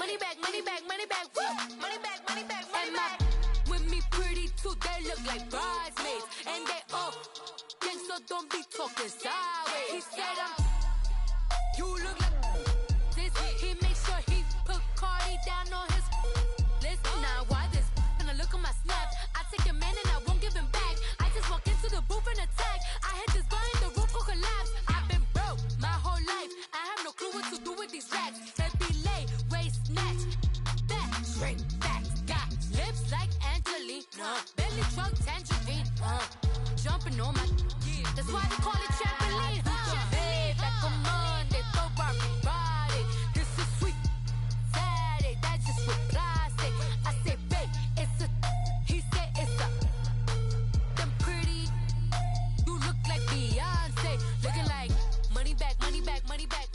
Money back, money back, money back, woo. Money back, money back, money back. With me pretty too, they look like bridesmaids. And they all gang, so don't be talking sideways. He said you look like this. He make sure he put Cardi down on his list. Now why this? Gonna look on my snap. I take your man and I won't give him back. I just walk into the booth and attack. I hit this button, the roof will collapse. I've been broke my whole life. I have no clue what to do with these racks. They be late, waist snatch, back, straight back. Got lips like Angelina, belly truck tangerine. Jumping on my, that's why they call it trampoline. Hey, back on Monday, throw Friday. This is sweet Saturday, that's just with plastic. I say, babe, it's a, he said it's a. Them pretty, you look like Beyonce, looking like money back, money back, money back,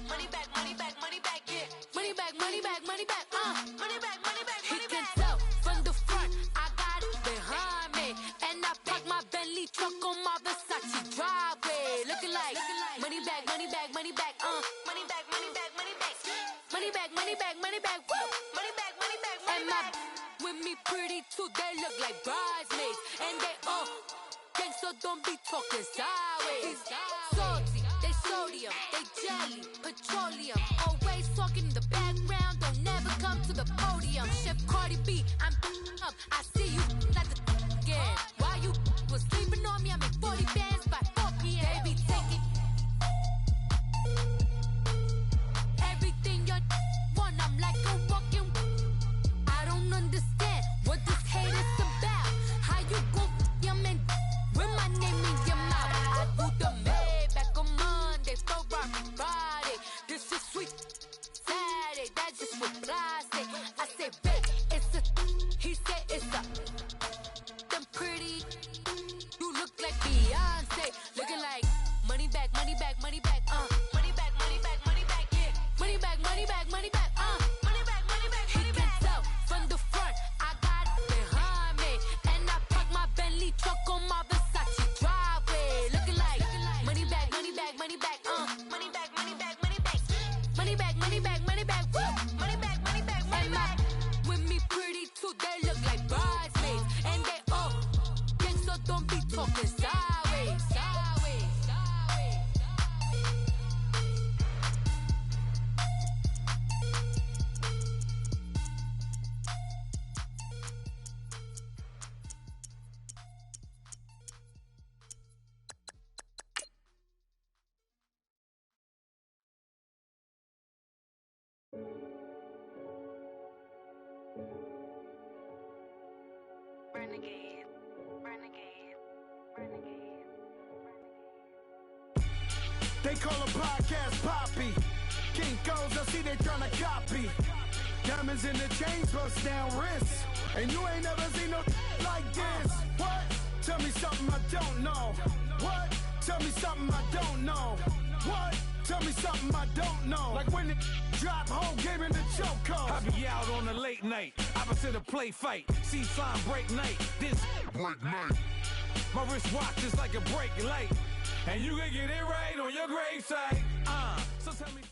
money back, money back, money back, yeah. Money back, money back, money back, money back, money back, money back. He can tell from the front, I got it behind me, and I park my Bentley truck on my Versace driveway, looking like money back, money back, money back, money back, money back, money back, money back, money back, money back, woo. Money back, money back, money back. With me pretty too, they look like bridesmaids, and they all gang, so don't be talking sideways. Salty, they sodium, they jelly, petroleum. Always talking in the background, don't never come to the podium. Chef Cardi B, I'm up. I see you at the again. While you was sleeping on me, I make 40 bands by 4 p.m. They be taking everything you want. I'm like a walking. I don't understand what this hate is about. How you go your man with my name in your mouth? I do the Maybach on Monday, throw Friday. This is sweet Saturday, that's just with plastic. I say, babe, it's a, he said it's a. Them pretty, you look like Beyonce, looking like money back, money back, money back, money back, money back, money back, yeah. Money back, money back, money back, money back, money back, money back. He can tell from the front, I got it behind me, and I park my Bentley truck on my Versace driveway, looking like money back, money back, money back, money back, money back, money back, money back, money back, money back, woo. Money back, money back, money back. With me pretty too, they look like bridesmaids, and they all gang, so don't be talking sideways, sideways, sideways. Renegade, renegade, renegade, They call a podcast Poppy. Kinkos, I see they tryna copy. Diamonds in the chains, bust down wrists. And you ain't never seen no like this. What? Tell me something I don't know. What? Tell me something I don't know. What? Tell me something I don't know. Like when it drop home, gave in the chokehold. I be out on a late night, opposite a play fight. See sign break night, this break night. My wristwatch is like a break light. And you can get it right on your gravesite. So tell me something.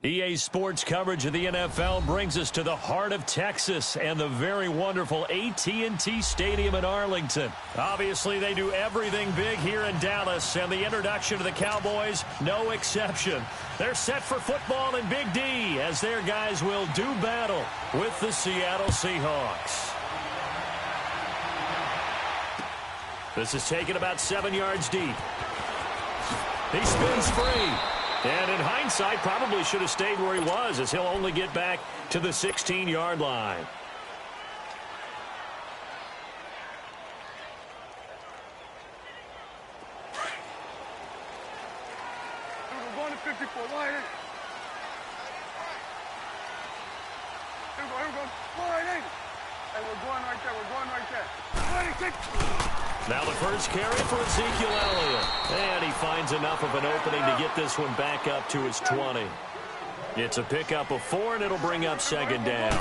EA Sports coverage of the NFL brings us to the heart of Texas and the very wonderful AT&T Stadium in Arlington. Obviously, they do everything big here in Dallas, and the introduction to the Cowboys, no exception. They're set for football in Big D as their guys will do battle with the Seattle Seahawks. This is taken about 7 yards deep. He spins free. And in hindsight, probably should have stayed where he was, as he'll only get back to the 16-yard line. We're going to 54. Line in. Here we go. Line in. Hey, we're going right there. We're going right there. Now the first carry for Ezekiel Elliott. And he finds enough of an opening to get this one back up to his 20. It's a pickup of 4, and it'll bring up second down.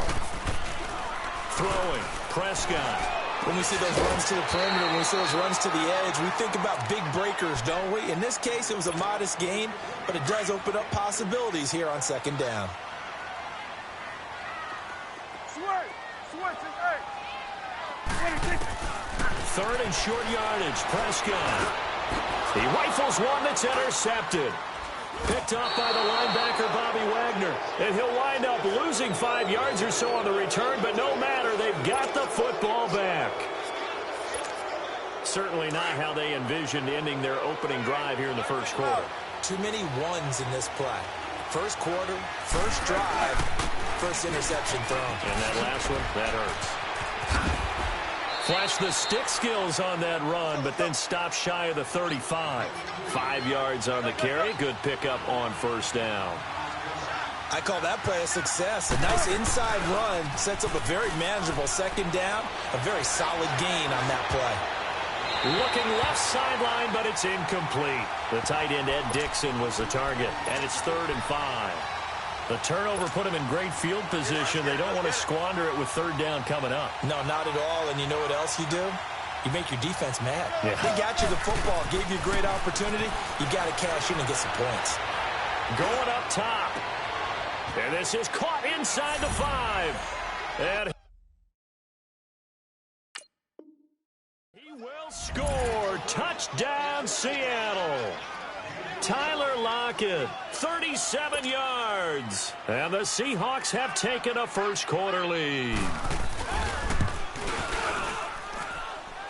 Throwing, Prescott. When we see those runs to the perimeter, when we see those runs to the edge, we think about big breakers, don't we? In this case, it was a modest gain, but it does open up possibilities here on second down. Switch. Hey. 3rd and short yardage. Prescott. He rifles one that's intercepted. Picked off by the linebacker, Bobby Wagner. And he'll wind up losing 5 yards or so on the return, but no matter, they've got the football back. Certainly not how they envisioned ending their opening drive here in the first quarter. Too many ones in this play. First quarter, first drive, first interception thrown. And that last one, that hurts. Flashed the stick skills on that run, but then stopped shy of the 35. 5 yards on the carry. Good pickup on first down. I call that play a success. A nice inside run sets up a very manageable second down. A very solid gain on that play. Looking left sideline, but it's incomplete. The tight end, Ed Dixon, was the target, and it's 3rd and 5. The turnover put them in great field position. They don't want to squander it with 3rd down coming up. No, not at all. And you know what else you do? You make your defense mad. Yeah. They got you the football, gave you a great opportunity. You got to cash in and get some points. Going up top. And this is caught inside the 5. And he will score. Touchdown, Seattle. Tyler Lockett, 37 yards. And the Seahawks have taken a first quarter lead.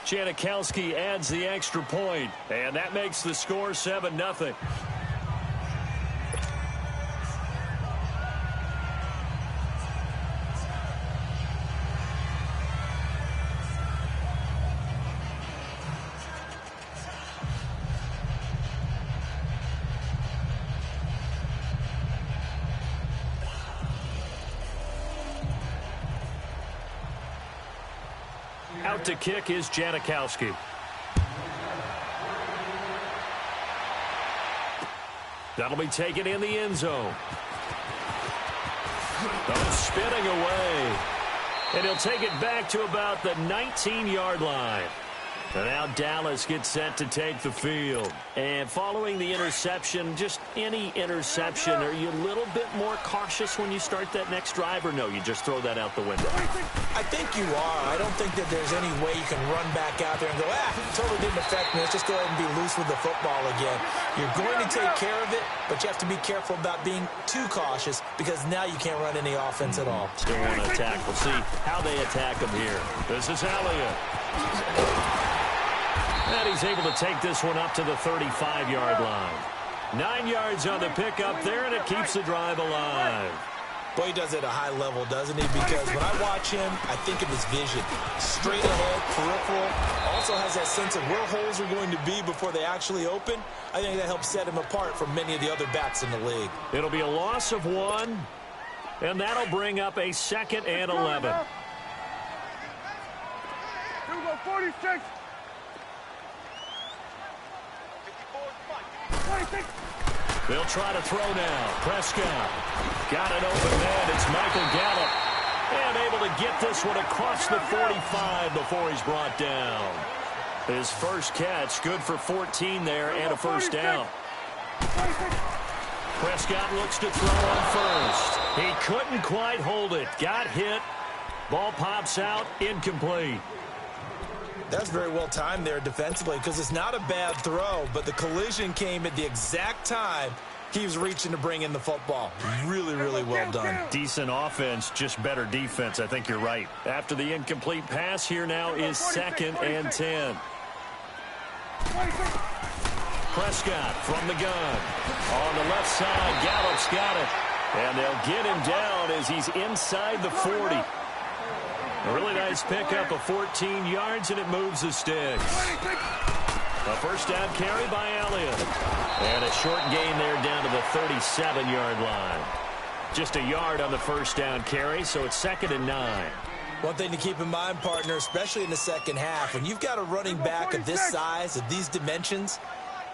Janikowski adds the extra point, and that makes the score 7-0. Out to kick is Janikowski. That'll be taken in the end zone. Oh, spinning away. And he'll take it back to about the 19-yard line. And now Dallas gets set to take the field. And following the interception, just any interception, are you a little bit more cautious when you start that next drive, or no, you just throw that out the window? I think you are. I don't think that there's any way you can run back out there and go, totally didn't affect me. Let's just go ahead and be loose with the football again. You're going to take care of it, but you have to be careful about being too cautious because now you can't run any offense at all. Still want to attack. We'll see how they attack him here. This is Elliott. And he's able to take this one up to the 35-yard line. 9 yards on the pickup there, and it keeps the drive alive. Boy, he does it at a high level, doesn't he? Because when I watch him, I think of his vision. Straight ahead, peripheral. Also has that sense of where holes are going to be before they actually open. I think that helps set him apart from many of the other backs in the league. It'll be a loss of 1, and that'll bring up a 2nd and 11. Here we go, 46. 26. They'll try to throw now. Prescott got an open man. It's Michael Gallup. And able to get this one across the 45 before he's brought down. His first catch, good for 14 there and a first down. Prescott looks to throw on first. He couldn't quite hold it. Got hit. Ball pops out. Incomplete. That's very well timed there defensively because it's not a bad throw, but the collision came at the exact time he was reaching to bring in the football. Really, really well done. Decent offense, just better defense. I think you're right. After the incomplete pass, here now is 2nd and 10. Prescott from the gun. On the left side, Gallup's got it. And they'll get him down as he's inside the 40. A really nice pickup of 14 yards, and it moves the sticks. A first down carry by Elliott. And a short gain there down to the 37-yard line. Just a yard on the first down carry, so it's 2nd and 9. One thing to keep in mind, partner, especially in the second half, when you've got a running back of this size, of these dimensions,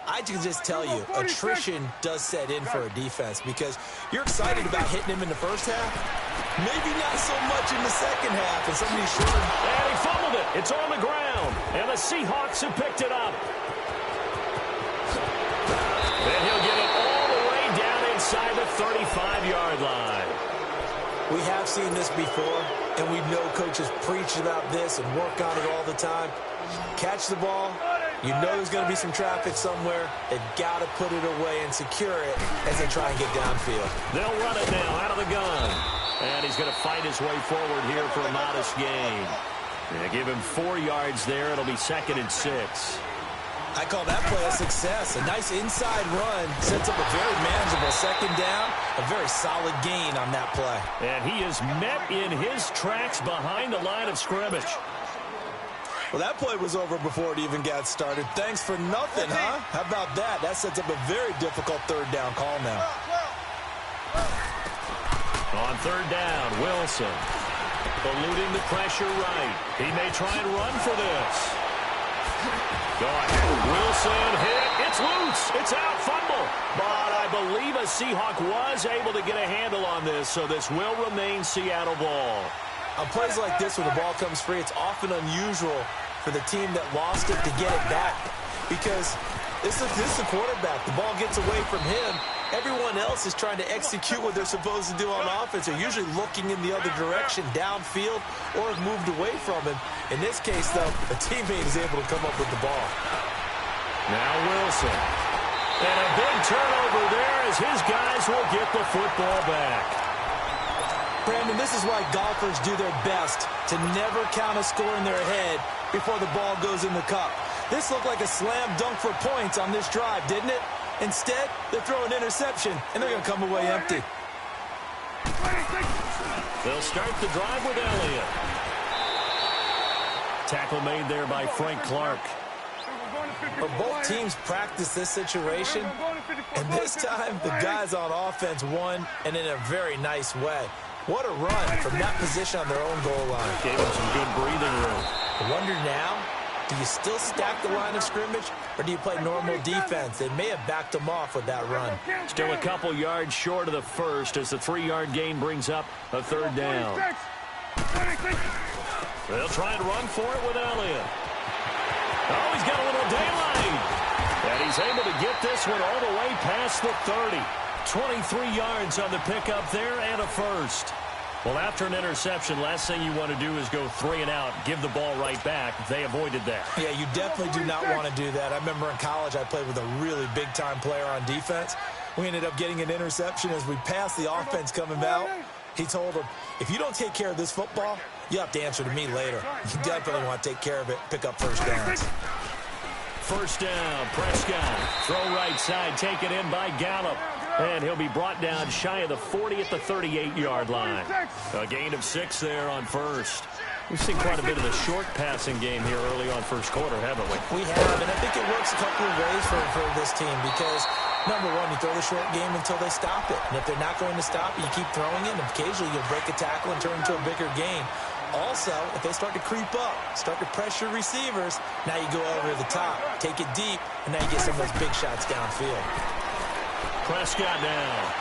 I can just tell you, attrition does set in for a defense because you're excited about hitting him in the first half. Maybe not so much in the second half, and somebody's short. And he fumbled it. It's on the ground. And the Seahawks have picked it up. And he'll get it all the way down inside the 35-yard line. We have seen this before, and we know coaches preach about this and work on it all the time. Catch the ball. You know there's going to be some traffic somewhere. They've got to put it away and secure it as they try and get downfield. They'll run it now out of the gun. And he's going to fight his way forward here for a modest gain. They give him 4 yards there. It'll be 2nd and 6. I call that play a success. A nice inside run sets up a very manageable 2nd down. A very solid gain on that play. And he is met in his tracks behind the line of scrimmage. Well, that play was over before it even got started. Thanks for nothing, huh? How about that? That sets up a very difficult 3rd down call now. On 3rd down, Wilson eluding the pressure right. He may try and run for this. Go ahead. Wilson hit. It's loose. It's out. Fumble. But I believe a Seahawk was able to get a handle on this, so this will remain Seattle ball. On plays like this, when the ball comes free, it's often unusual for the team that lost it to get it back. Because this is the quarterback. The ball gets away from him. Everyone else is trying to execute what they're supposed to do on offense. They're usually looking in the other direction, downfield, or have moved away from him. In this case, though, a teammate is able to come up with the ball. Now Wilson. And a big turnover there as his guys will get the football back. Brandon, this is why golfers do their best to never count a score in their head before the ball goes in the cup. This looked like a slam dunk for points on this drive, didn't it? Instead, they're throwing interception, and they're going to come away empty. They'll start the drive with Elliott. Tackle made there by Frank Clark. Well, both teams practice this situation, and this time the guys on offense won, and in a very nice way. What a run from that position on their own goal line. Gave them some good breathing room. I wonder now, do you still stack the line of scrimmage, or do you play normal defense? They may have backed them off with that run. Still a couple yards short of the first as the 3-yard gain brings up a 3rd down. They'll try and run for it with Elliott. Oh, he's got a little daylight. And he's able to get this one all the way past the 30. 23 yards on the pickup there and a first. Well, after an interception, last thing you want to do is go 3 and out, give the ball right back. They avoided that. Yeah, you definitely do not want to do that. I remember in college I played with a really big-time player on defense. We ended up getting an interception as we passed the offense coming out. He told him, if you don't take care of this football, you have to answer to me later. You definitely want to take care of it, pick up first downs. First down, Prescott. Throw right side, taken in by Gallup. And he'll be brought down shy of the 40 at the 38-yard line. A gain of 6 there on first. We've seen quite a bit of the short passing game here early on first quarter, haven't we? We have, and I think it works a couple of ways for this team because, number one, you throw the short game until they stop it. And if they're not going to stop it, you keep throwing it, and occasionally you'll break a tackle and turn into a bigger gain. Also, if they start to creep up, start to pressure receivers, now you go over the top, take it deep, and now you get some of those big shots downfield. Prescott now.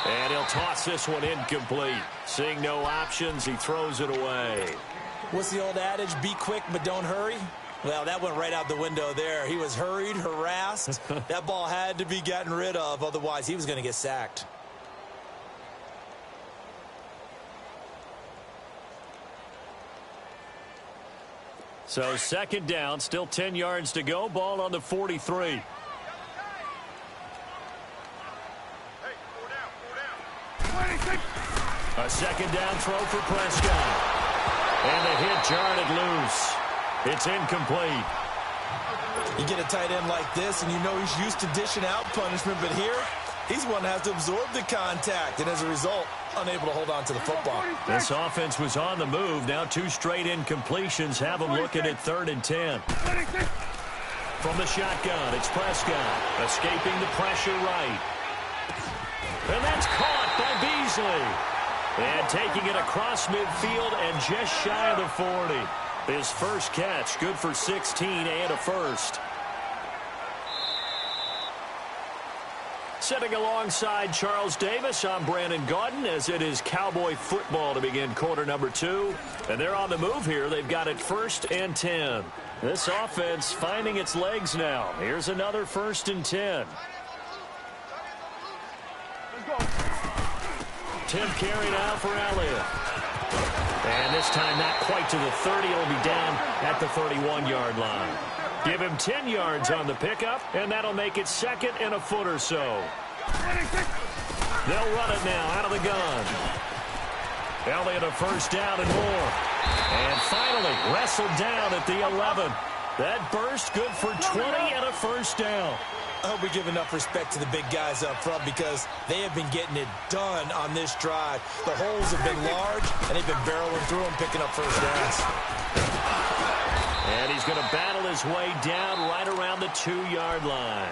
And he'll toss this one incomplete. Seeing no options, he throws it away. What's the old adage? Be quick, but don't hurry. Well, that went right out the window there. He was hurried, harassed. That ball had to be gotten rid of, otherwise he was going to get sacked. So 2nd down, still 10 yards to go. Ball on the 43. A 2nd down throw for Prescott. And the hit jarred it loose. It's incomplete. You get a tight end like this, and you know he's used to dishing out punishment, but here, he's one that has to absorb the contact, and as a result, unable to hold on to the football. This offense was on the move. Now 2 straight incompletions have them looking at 3rd and 10. From the shotgun, it's Prescott, escaping the pressure right. And that's caught by Beasley. And taking it across midfield and just shy of the 40. His first catch, good for 16 and a first. Sitting alongside Charles Davis, I'm Brandon Gaudin as it is Cowboy football to begin quarter number 2. And they're on the move here. They've got it 1st and 10. This offense finding its legs now. Here's another 1st and 10. 10th carry now for Elliott. And this time not quite to the 30. It'll be down at the 31-yard line. Give him 10 yards on the pickup, and that'll make it 2nd and a foot or so. They'll run it now out of the gun. Elliott a first down and more. And finally wrestled down at the 11. That burst good for 20 and a first down. I hope we give enough respect to the big guys up front because they have been getting it done on this drive. The holes have been large, and they've been barreling through them, picking up first downs. And he's going to battle his way down right around the 2-yard line.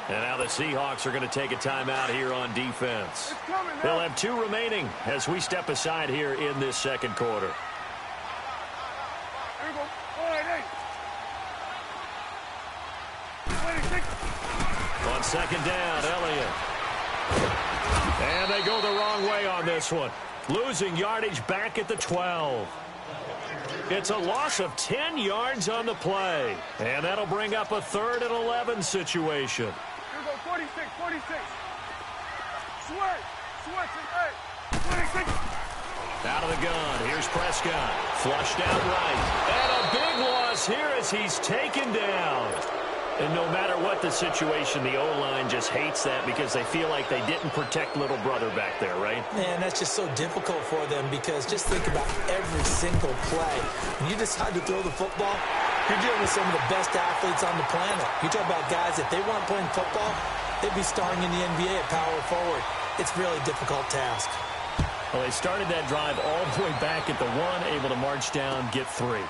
And now the Seahawks are going to take a timeout here on defense. They'll have 2 remaining as we step aside here in this second quarter. On second down, Elliott. And they go the wrong way on this one. Losing yardage back at the 12. It's a loss of 10 yards on the play. And that'll bring up a 3rd and 11 situation. Here we go, 46, 46. Switch, hey, 26. Out of the gun, here's Prescott. Flushed out right. And a big loss here as he's taken down. And no matter what the situation, the O-line just hates that because they feel like they didn't protect little brother back there, right? Man, that's just so difficult for them because just think about every single play. When you decide to throw the football, you're dealing with some of the best athletes on the planet. You talk about guys, if they weren't playing football, they'd be starring in the NBA at power forward. It's a really difficult task. Well, they started that drive all the way back at the 1, able to march down, get 3.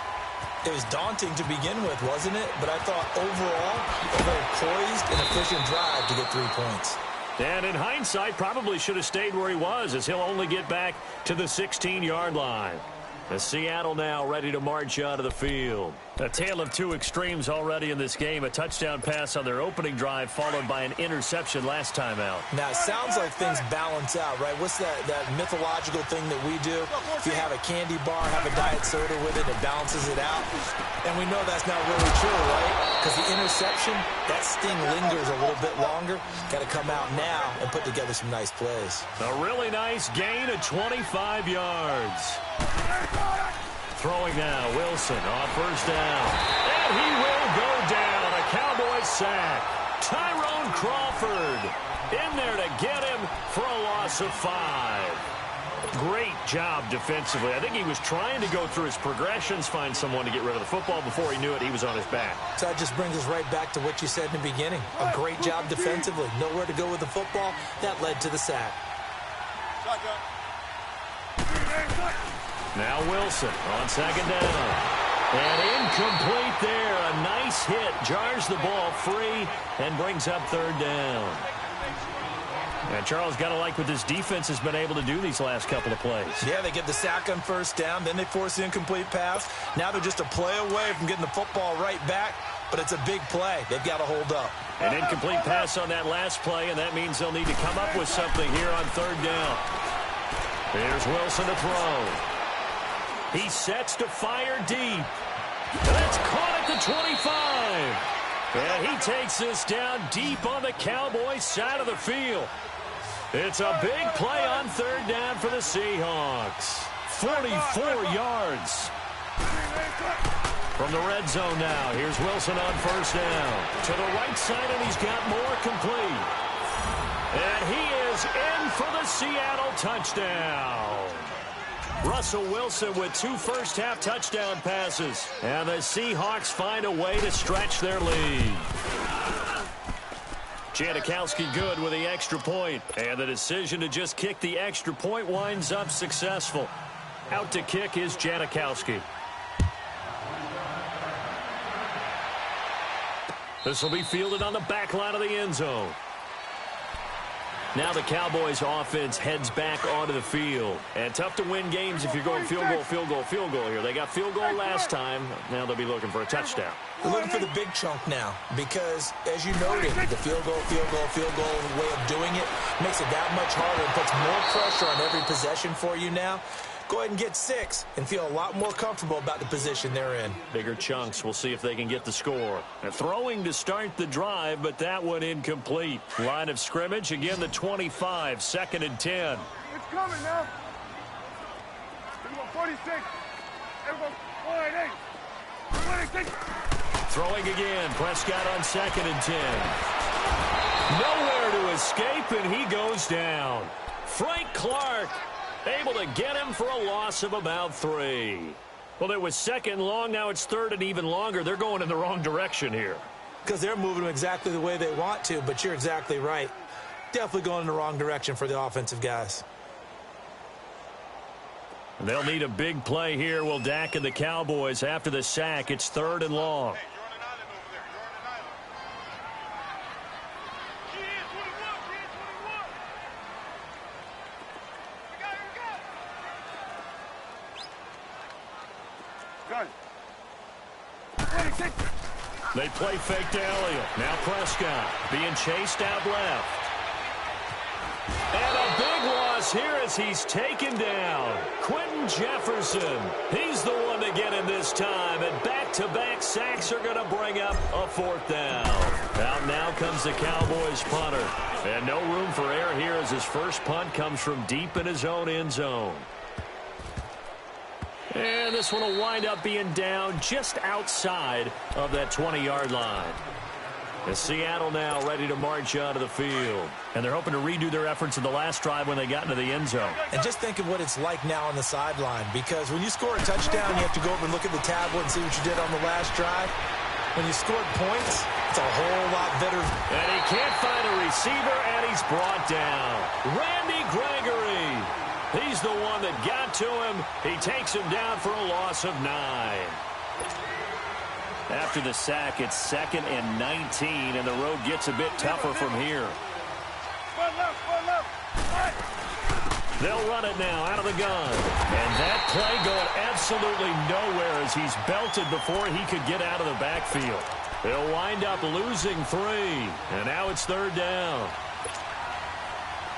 It was daunting to begin with, wasn't it? But I thought overall, a very poised and efficient drive to get 3 points. And in hindsight, probably should have stayed where he was as he'll only get back to the 16-yard line. As Seattle now ready to march out of the field. A tale of 2 extremes already in this game. A touchdown pass on their opening drive followed by an interception last time out. Now, it sounds like things balance out, right? What's that mythological thing that we do? If you have a candy bar, have a diet soda with it, it balances it out. And we know that's not really true, right? Because the interception, that sting lingers a little bit longer. Got to come out now and put together some nice plays. A really nice gain of 25 yards. Throwing now, Wilson on first down. And he will go down. A Cowboys sack. Tyrone Crawford in there to get him for a loss of 5. Great job defensively. I think he was trying to go through his progressions, find someone to get rid of the football. Before he knew it, he was on his back. So that just brings us right back to what you said in the beginning. A great job defensively. Nowhere to go with the football. That led to the sack. Now Wilson on second down. And incomplete there. A nice hit. Jars the ball free and brings up 3rd down. And Charles, got to like what this defense has been able to do these last couple of plays. Yeah, they get the sack on first down. Then they force the incomplete pass. Now they're just a play away from getting the football right back. But it's a big play. They've got to hold up. An incomplete pass on that last play, and that means they'll need to come up with something here on 3rd down. Here's Wilson to throw. He sets to fire deep. That's caught at the 25. And he takes this down deep on the Cowboys side of the field. It's a big play on 3rd down for the Seahawks. 44 yards. From the red zone now, here's Wilson on first down. To the right side, and he's got more complete. And he is in for the Seattle touchdown. Russell Wilson with 2 first-half touchdown passes. And the Seahawks find a way to stretch their lead. Janikowski good with the extra point. And the decision to just kick the extra point winds up successful. Out to kick is Janikowski. This will be fielded on the back line of the end zone. Now the Cowboys offense heads back onto the field. And tough to win games if you're going field goal here. They got field goal last time. Now they'll be looking for a touchdown. They're looking for the big chunk now because, as you noted, the field goal way of doing it makes it that much harder and puts more pressure on every possession for you now. go ahead and get 6 and feel a lot more comfortable about the position they're in. Bigger chunks. We'll see if they can get the score. And throwing to start the drive, but that one incomplete. Line of scrimmage, again the 25, 2nd and 10. It's coming now. Here we go, 46. Here we go, 48. 26. Throwing again. Prescott on 2nd and 10. Nowhere to escape, and he goes down. Frank Clark able to get him for a loss of about 3. Well, it was 2nd long. Now it's 3rd and even longer. They're going in the wrong direction here. Because they're moving them exactly the way they want to, but you're exactly right. Definitely going in the wrong direction for the offensive guys. They'll need a big play here. Will Dak and the Cowboys after the sack. It's 3rd and long. Hey, you're on an island over there. You're on an island. She is 21. She is 21. We got it. We got it. Gun. 26. They play fake to Elliott. Now Prescott being chased out left. And a big loss here as he's taken down. Quentin Jefferson. He's the one to get him this time. And back-to-back sacks are going to bring up a 4th down. Out now comes the Cowboys punter. And no room for error here as his first punt comes from deep in his own end zone. And this one will wind up being down just outside of that 20-yard line. And Seattle now ready to march onto the field. And they're hoping to redo their efforts in the last drive when they got into the end zone. And just think of what it's like now on the sideline, because when you score a touchdown, you have to go over and look at the tablet and see what you did on the last drive. When you scored points, it's a whole lot better. And he can't find a receiver, and he's brought down. Randy Gregory. He's the one that got to him. He takes him down for a loss of 9. After the sack, it's 2nd and 19, and the road gets a bit tougher from here. They'll run it now out of the gun. And that play going absolutely nowhere as he's belted before he could get out of the backfield. They'll wind up losing 3, and now it's 3rd down.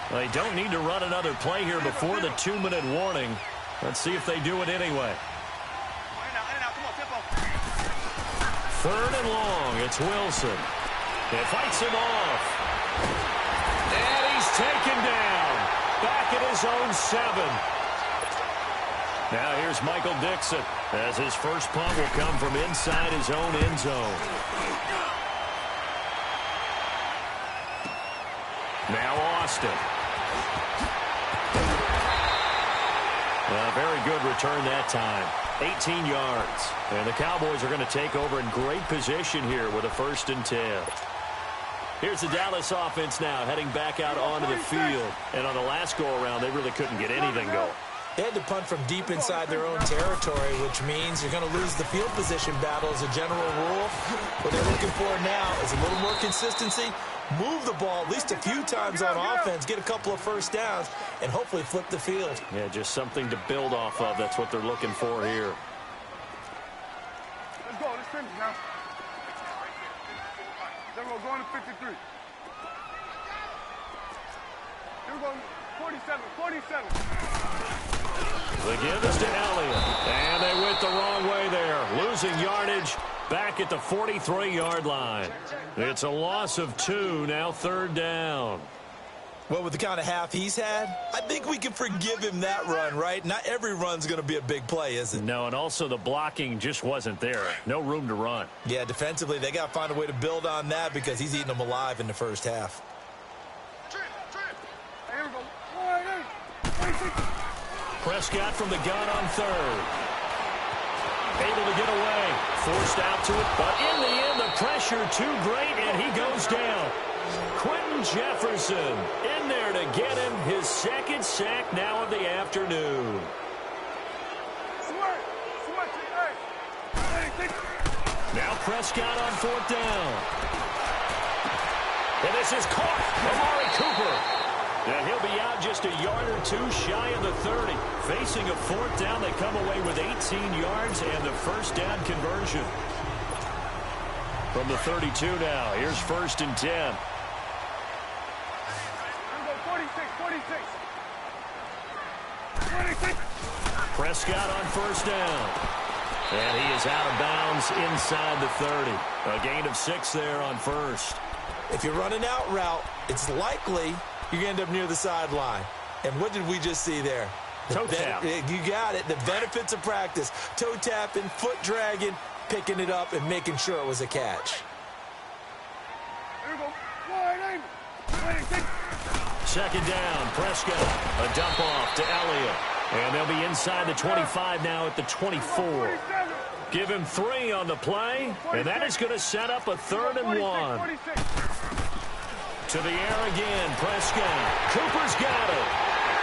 They don't need to run another play here before the 2-minute warning. Let's see if they do it anyway. 3rd and long. It's Wilson. It fights him off. And he's taken down. Back at his own 7. Now here's Michael Dixon as his first punt will come from inside his own end zone. Now Austin. A very good return that time. 18 yards. And the Cowboys are going to take over in great position here with a 1st and 10. Here's the Dallas offense now heading back out onto the field. And on the last go-around, they really couldn't get anything going. They had to punt from deep inside their own territory, which means you're going to lose the field position battle as a general rule. What they're looking for now is a little more consistency, move the ball at least a few times on offense, get a couple of 1st downs, and hopefully flip the field. Yeah, just something to build off of. That's what they're looking for here. Let's go. Let's finish now. Then we're going to 53. Here we go. 47. 47. The give is to Elliott. And they went the wrong way there. Losing yardage back at the 43-yard line. It's a loss of 2, now 3rd down. Well, with the kind of half he's had, I think we can forgive him that run, right? Not every run's going to be a big play, is it? No, and also the blocking just wasn't there. No room to run. Yeah, defensively, they got to find a way to build on that because he's eating them alive in the first half. Here we go. 26. Prescott from the gun on 3rd. Able to get away. Forced out to it, but in the end, the pressure too great, and he goes down. Quentin Jefferson in there to get him his 2nd sack now of the afternoon. Now Prescott on 4th down. And this is caught. Amari Cooper. And he'll be out just a yard or 2 shy of the 30. Facing a 4th down, they come away with 18 yards and the 1st down conversion. From the 32 now, here's 1st and 10. 46. 46. 26. Prescott on first down. And he is out of bounds inside the 30. A gain of 6 there on first. If you're running out route, it's likely you're going to end up near the sideline. And what did we just see there? Toe tap. You got it. The benefits of practice. Toe tapping, foot dragging, picking it up, and making sure it was a catch. Here we go. Wide aim. Second down, Prescott. A dump off to Elliott. And they'll be inside the 25 now at the 24. Give him 3 on the play, and that is going to set up a 3rd and 1. To the air again, Prescott. Cooper's got it.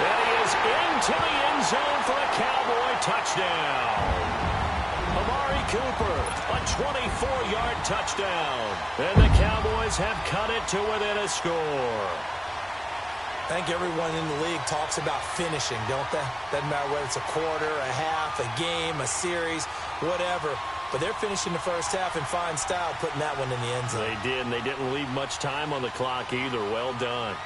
And he is into the end zone for a Cowboy touchdown. Amari Cooper, a 24-yard touchdown. And the Cowboys have cut it to within a score. I think everyone in the league talks about finishing, don't they? Doesn't matter whether it's a quarter, a half, a game, a series, whatever. But they're finishing the first half in fine style, putting that one in the end zone. They did, and they didn't leave much time on the clock either. Well done.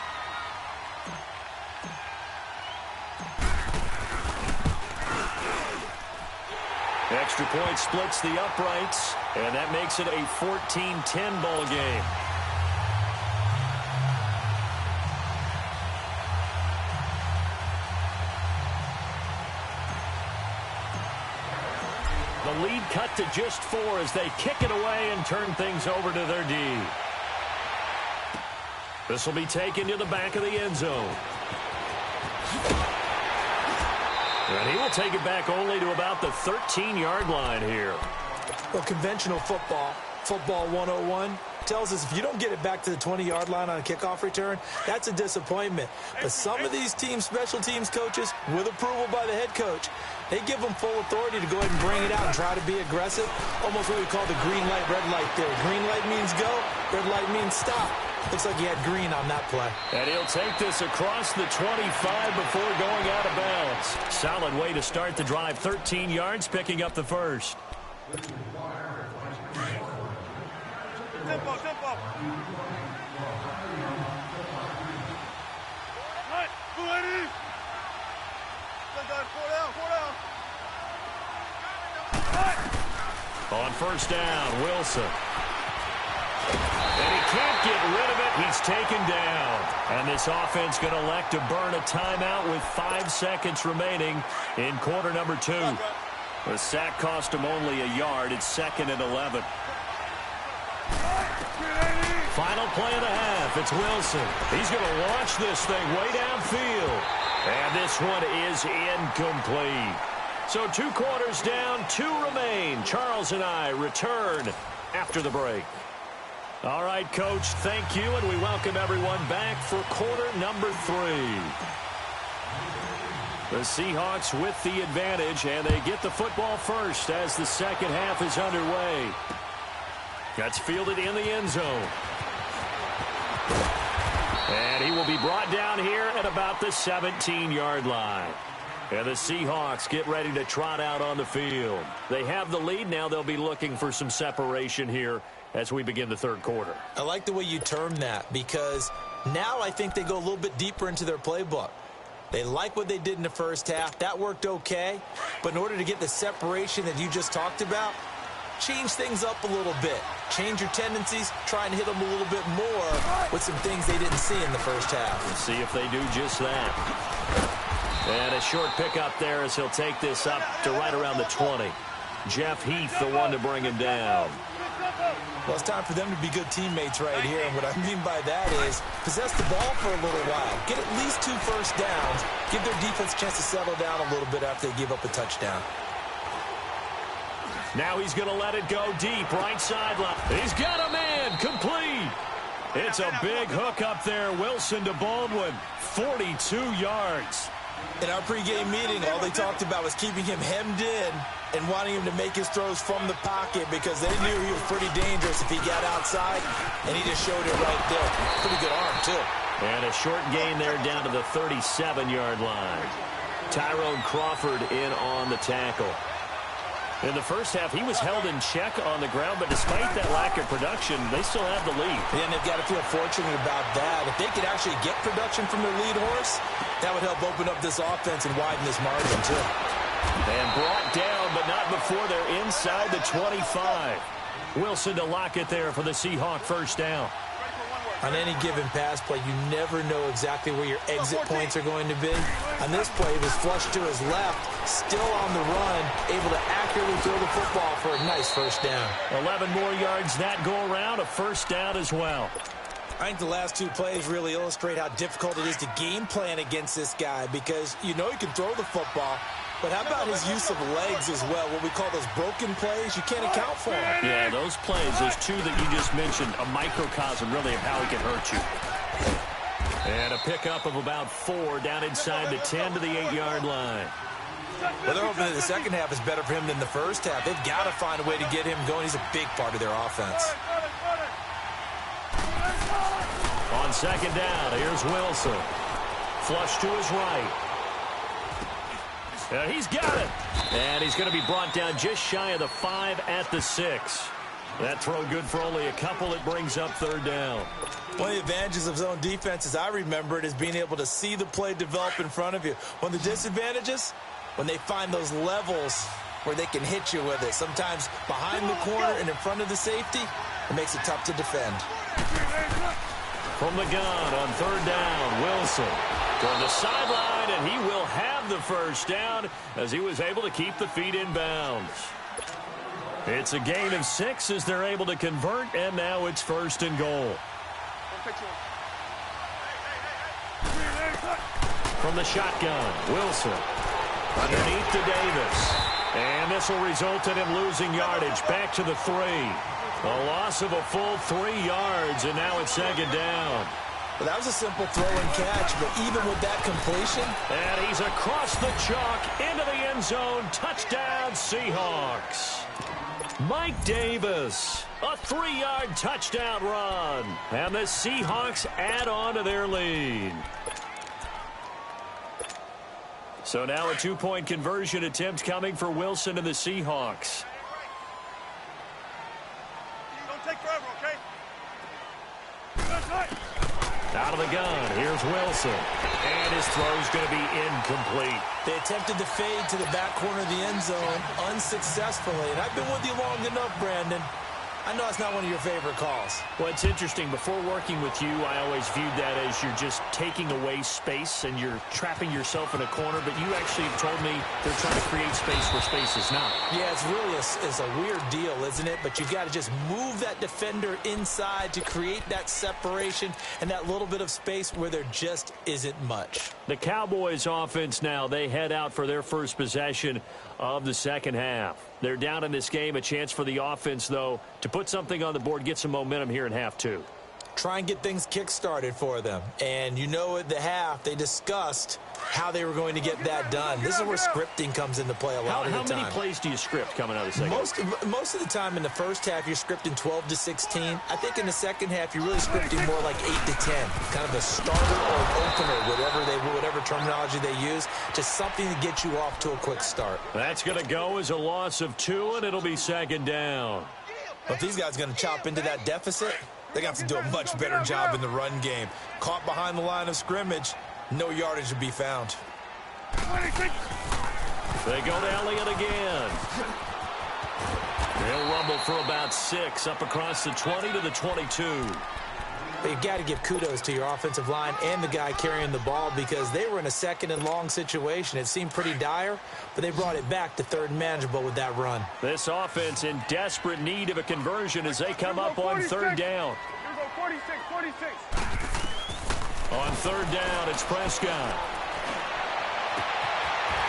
Extra point splits the uprights, and that makes it a 14-10 ball game. The lead cut to just 4 as they kick it away and turn things over to their D. This will be taken to the back of the end zone. And he will take it back only to about the 13-yard line here. Well, conventional football 101, tells us if you don't get it back to the 20-yard line on a kickoff return, that's a disappointment. But some of these team special teams coaches, with approval by the head coach, they give them full authority to go ahead and bring it out and try to be aggressive. Almost what we call the green light, red light theory. Green light means go, red light means stop. Looks like he had green on that play. And he'll take this across the 25 before going out of bounds. Solid way to start the drive. 13 yards, picking up the first. Tempo. Right, ready. Four down. Right. On first down, Wilson. And he can't get rid of it. He's taken down. And this offense going to elect to burn a timeout with 5 seconds remaining in quarter number 2. The sack cost him only a yard. It's 2nd and 11. Final play of the half. It's Wilson. He's going to launch this thing way downfield. And this one is incomplete. So 2 quarters down, 2 remain. Charles and I return after the break. All right, Coach, thank you, and we welcome everyone back for quarter number 3. The Seahawks with the advantage, and they get the football first as the second half is underway. That's fielded in the end zone. And he will be brought down here at about the 17-yard line. And the Seahawks get ready to trot out on the field. They have the lead. Now they'll be looking for some separation here as we begin the third quarter. I like the way you termed that, because now I think they go a little bit deeper into their playbook. They like what they did in the first half. That worked okay. But in order to get the separation that you just talked about, change things up a little bit. Change your tendencies. Try and hit them a little bit more with some things they didn't see in the first half. Let's see if they do just that. And a short pickup there as he'll take this up to right around the 20. Jeff Heath, the one to bring him down. Well, it's time for them to be good teammates right here. And what I mean by that is possess the ball for a little while. Get at least 2 first downs. Give their defense a chance to settle down a little bit after they give up a touchdown. Now he's going to let it go deep, right sideline. He's got a man, complete. It's a big hook up there. Wilson to Baldwin, 42 yards. In our pregame meeting, all they talked about was keeping him hemmed in and wanting him to make his throws from the pocket because they knew he was pretty dangerous if he got outside, and he just showed it right there. Pretty good arm, too. And a short gain there down to the 37-yard line. Tyrone Crawford in on the tackle. In the first half, he was held in check on the ground, but despite that lack of production, they still have the lead. And they've got to feel fortunate about that. If they could actually get production from their lead horse, that would help open up this offense and widen this margin, too. And brought down, but not before they're inside the 25. Wilson to lock it there for the Seahawk first down. On any given pass play, you never know exactly where your exit points are going to be. On this play, it was flushed to his left, still on the run, able to accurately throw the football for a nice first down. 11 more yards that go around, a first down as well. I think the last two plays really illustrate how difficult it is to game plan against this guy because you know he can throw the football, but how about his use of legs as well? What we call those broken plays, you can't account for them. Yeah, those plays, those two that you just mentioned, a microcosm really of how he can hurt you. And a pickup of about 4 down inside the 10 to the 8-yard line. Well, they're hoping that the second half is better for him than the first half. They've got to find a way to get him going. He's a big part of their offense. On second down, here's Wilson. Flush to his right. He's got it. And he's going to be brought down just shy of the 5 at the 6. That throw good for only a couple. It brings up third down. One of the advantages of zone defense, as I remember it, is being able to see the play develop in front of you. One of the disadvantages, when they find those levels where they can hit you with it. Sometimes behind the corner and in front of the safety, it makes it tough to defend. From the gun on third down, Wilson toward the sideline, and he will have the first down as he was able to keep the feet in bounds. It's a gain of 6 as they're able to convert, and now it's first and goal. From the shotgun, Wilson underneath to Davis. And this will result in him losing yardage back to the 3. A loss of a full 3 yards, and now it's second down. Well, that was a simple throw and catch, but even with that completion. And he's across the chalk into the end zone. Touchdown, Seahawks. Mike Davis, a 3-yard touchdown run. And the Seahawks add on to their lead. So now a 2-point conversion attempt coming for Wilson and the Seahawks. Don't take forever, okay? Out of the gun, here's Wilson. And his throw's going to be incomplete. They attempted to fade to the back corner of the end zone unsuccessfully. And I've been with you long enough, Brandon. I know it's not one of your favorite calls. Well, it's interesting. Before working with you, I always viewed that as you're just taking away space and you're trapping yourself in a corner. But you actually told me they're trying to create space where space is not. Yeah, it's really a weird deal, isn't it? But you've got to just move that defender inside to create that separation and that little bit of space where there just isn't much. The Cowboys offense now, they head out for their first possession of the second half. They're down in this game. A chance for the offense, though, to put something on the board, get some momentum here in half 2. Try and get things kick-started for them. And you know at the half, they discussed how they were going to get that done. This is where scripting comes into play a lot of the time. How many plays do you script coming out of the second? Most of the time in the first half, you're scripting 12 to 16. I think in the second half, you're really scripting more like 8 to 10. Kind of a starter or an opener, whatever terminology they use. Just something to get you off to a quick start. That's going to go as a loss of 2, and it'll be second down. But if these guys are going to chop into that deficit, they got to do a much better job in the run game. Caught behind the line of scrimmage, no yardage to be found. They go to Elliott again. They'll rumble for about 6 up across the 20 to the 22. But you've got to give kudos to your offensive line and the guy carrying the ball because they were in a second and long situation. It seemed pretty dire, but they brought it back to third and manageable with that run. This offense in desperate need of a conversion as they come up on third down. 46. On third down, it's Prescott.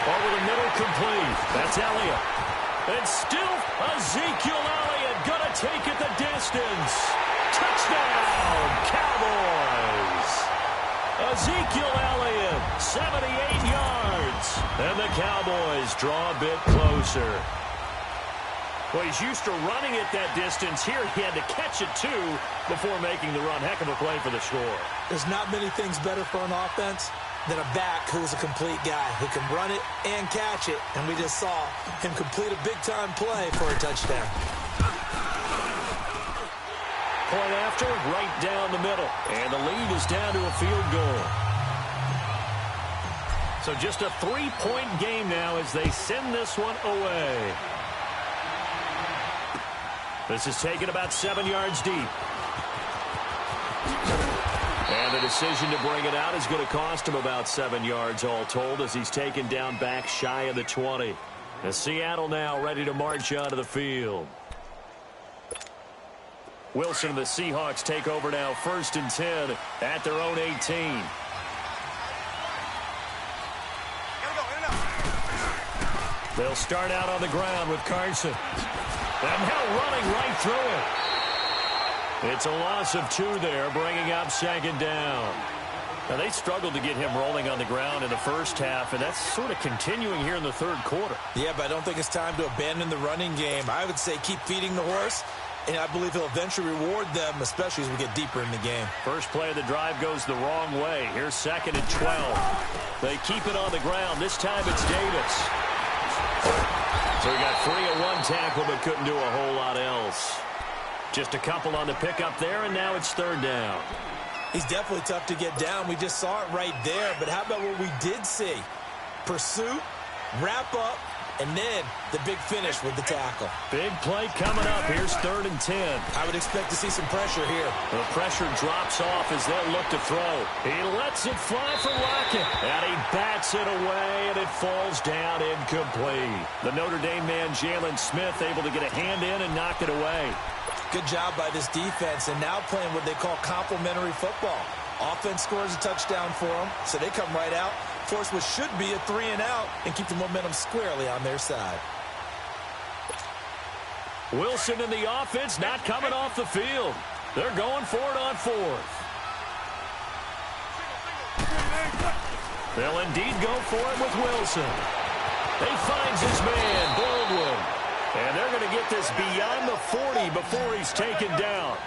Over the middle, complete. That's Elliott. And still Ezekiel Elliott going to take it the distance. Touchdown, Cowboys. Ezekiel Elliott, 78 yards. And the Cowboys draw a bit closer. Well, he's used to running it that distance. Here he had to catch it, too, before making the run. Heck of a play for the score. There's not many things better for an offense than a back who's a complete guy who can run it and catch it. And we just saw him complete a big-time play for a touchdown. Point after, right down the middle. And the lead is down to a field goal. So just a 3-point game now as they send this one away. This is taken about 7 yards deep. And the decision to bring it out is going to cost him about 7 yards all told as he's taken down back shy of the 20. And Seattle now ready to march onto the field. Wilson and the Seahawks take over now 1st and 10 at their own 18. They'll start out on the ground with Carson. And now running right through it. It's a loss of 2 there, bringing up 2nd down. Now, they struggled to get him rolling on the ground in the first half, and that's sort of continuing here in the 3rd quarter. Yeah, but I don't think it's time to abandon the running game. I would say keep feeding the horse, and I believe he'll eventually reward them, especially as we get deeper in the game. First play of the drive goes the wrong way. Here's 2nd and 12. They keep it on the ground. This time it's Davis. So he got free of 1 tackle but couldn't do a whole lot else. Just a couple on the pickup there, and now it's 3rd down. He's definitely tough to get down. We just saw it right there. But how about what we did see? Pursuit, wrap up, and then the big finish with the tackle. Big play coming up. Here's 3rd and 10. I would expect to see some pressure here. The pressure drops off as they'll look to throw. He lets it fly for Lockett. And he bats it away, and it falls down incomplete. The Notre Dame man, Jalen Smith, able to get a hand in and knock it away. Good job by this defense, and now playing what they call complementary football. Offense scores a touchdown for them, so they come right out, force what should be a 3-and-out, and keep the momentum squarely on their side. Wilson and the offense not coming off the field. They're going for it on 4th. They'll indeed go for it with Wilson. He finds his man, Baldwin. And they're going to get this beyond the 40 before he's taken down.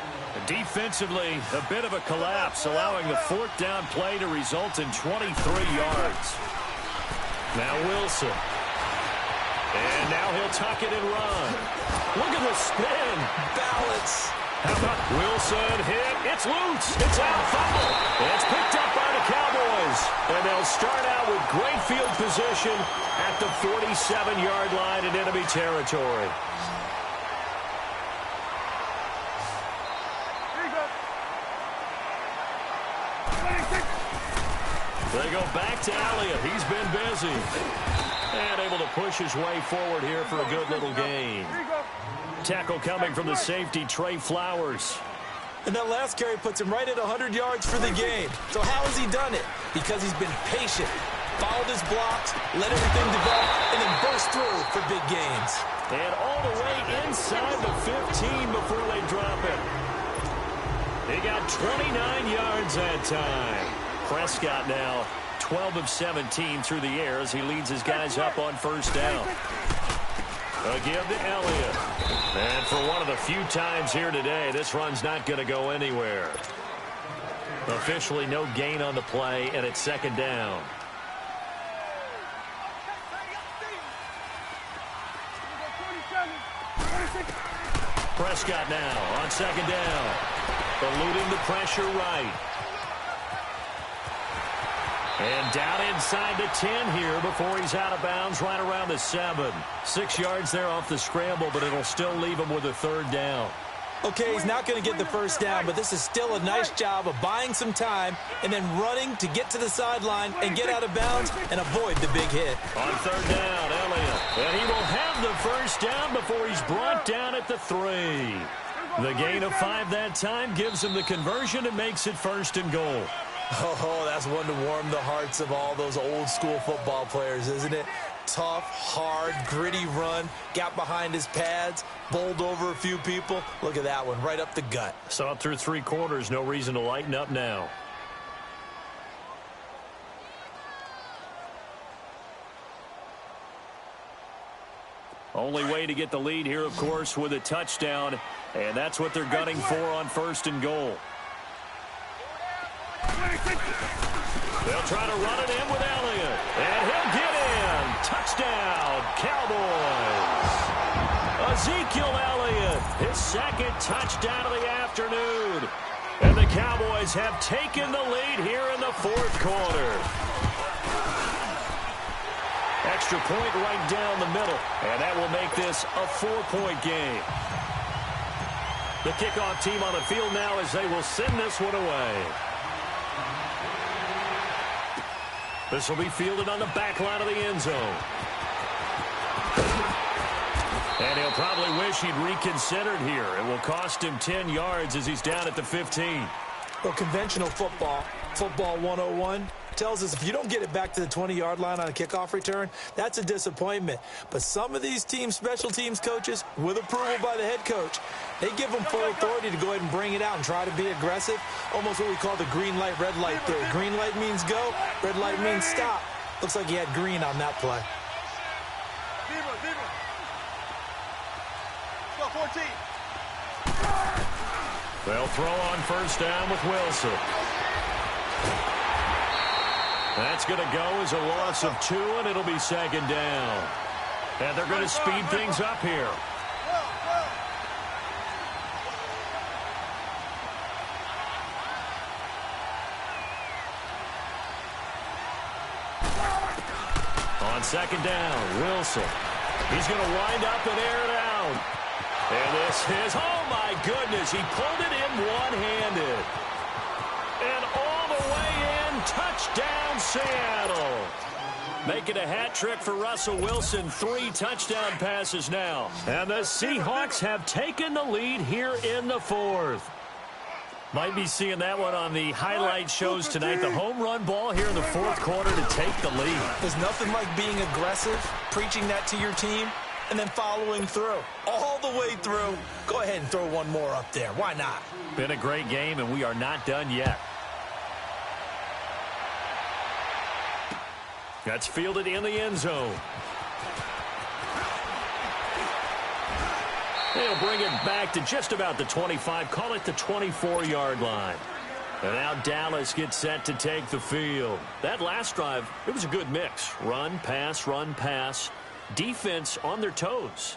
Defensively, a bit of a collapse, allowing the 4th down play to result in 23 yards. Now Wilson. And now he'll tuck it and run. Look at the spin. Balance. How about Wilson hit? It's loose. It's out. Fumble. It's picked up by the Cowboys. And they'll start out with great field position at the 47-yard line in enemy territory. They go back to Elliott. He's been busy. And able to push his way forward here for a good little gain. Tackle coming from the safety, Trey Flowers. And that last carry puts him right at 100 yards for the game. So how has he done it? Because he's been patient, followed his blocks, let everything develop, and then burst through for big gains. And all the way inside the 15 before they drop it. He got 29 yards that time. Prescott now 12 of 17 through the air as he leads his guys up on 1st down. A give to Elliott. And for one of the few times here today, this run's not going to go anywhere. Officially no gain on the play, and it's 2nd down. Prescott now on 2nd down. Eluding the pressure right. And down inside the 10 here before he's out of bounds right around the 7. 6 yards there off the scramble, but it'll still leave him with a 3rd down. Okay, he's not going to get the 1st down, but this is still a nice job of buying some time and then running to get to the sideline and get out of bounds and avoid the big hit. On 3rd down, Elliott. And he will have the 1st down before he's brought down at the 3. The gain of 5 that time gives him the conversion and makes it 1st and goal. Oh, that's one to warm the hearts of all those old school football players, isn't it? Tough, hard, gritty run, got behind his pads, bowled over a few people. Look at that one, right up the gut. Saw it through 3 quarters, no reason to lighten up now. Only way to get the lead here, of course, with a touchdown, and that's what they're gunning for on 1st and goal. They'll try to run it in with Elliott. And he'll get in. Touchdown, Cowboys. Ezekiel Elliott, his 2nd touchdown of the afternoon. And the Cowboys have taken the lead here in the 4th quarter. extra point right down the middle. And that will make this a 4-point game. The kickoff team on the field now as they will send this one away. This will be fielded on the back line of the end zone. And he'll probably wish he'd reconsidered here. It will cost him 10 yards as he's down at the 15. Well, conventional football 101, tells us if you don't get it back to the 20-yard line on a kickoff return, that's a disappointment. But some of these teams, special teams coaches, with approval by the head coach, they give them full authority to go ahead and bring it out and try to be aggressive. Almost what we call the green light, red light theory. Green light means go, red light means stop. Looks like he had green on that play. Go 14. They'll throw on first down with Wilson. That's going to go as a loss of 2, and it'll be second down. And they're going to speed things up here. On second down, Wilson. He's going to wind up and air it out. And this is, oh my goodness, he pulled it in one-handed. And all the way in, touchdown Seattle. Making a hat trick for Russell Wilson, 3 touchdown passes now. And the Seahawks have taken the lead here in the 4th. Might be seeing that one on the highlight shows tonight. The home run ball here in the 4th quarter to take the lead. There's nothing like being aggressive, preaching that to your team, and then following through. All the way through. Go ahead and throw one more up there. Why not? Been a great game, and we are not done yet. That's fielded in the end zone. They'll bring it back to just about the 25, call it the 24-yard line. And now Dallas gets set to take the field. That last drive, it was a good mix. Run, pass, defense on their toes.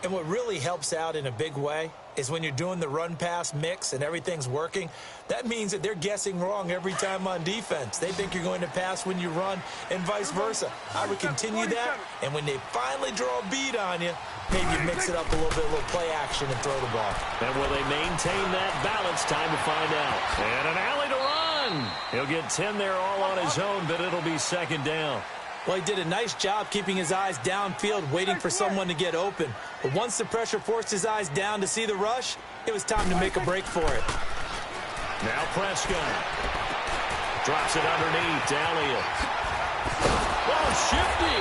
And what really helps out in a big way is when you're doing the run-pass mix and everything's working, that means that they're guessing wrong every time on defense. They think you're going to pass when you run and vice versa. I would continue that, and when they finally draw a bead on you, maybe you mix it up a little bit, a little play action and throw the ball. And will they maintain that balance? Time to find out. And an alley to run. He'll get 10 there all on his own, but it'll be second down. Well, he did a nice job keeping his eyes downfield, waiting for someone to get open. But once the pressure forced his eyes down to see the rush, it was time to make a break for it. Now Prescott. Drops it underneath. Elliott. Oh, shifty.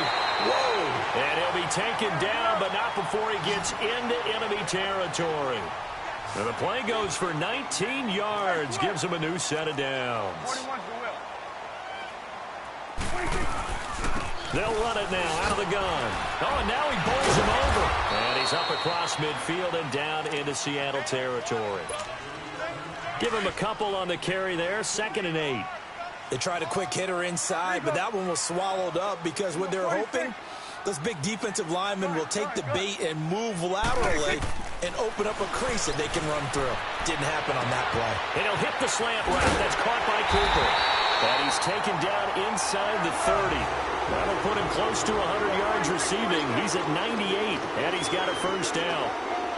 Whoa. And he'll be taken down, but not before he gets into enemy territory. And the play goes for 19 yards. Gives him a new set of downs. 41 to Will. They'll run it now out of the gun. Oh, and now he bowls him over. And he's up across midfield and down into Seattle territory. Give him a couple on the carry there. 2nd and 8. They tried a quick hitter inside, but that one was swallowed up because what they're hoping, those big defensive linemen will take the bait and move laterally and open up a crease that they can run through. Didn't happen on that play. And he'll hit the slant route. That's caught by Cooper. And he's taken down inside the 30. That'll put him close to 100 yards receiving. He's at 98, and he's got a first down.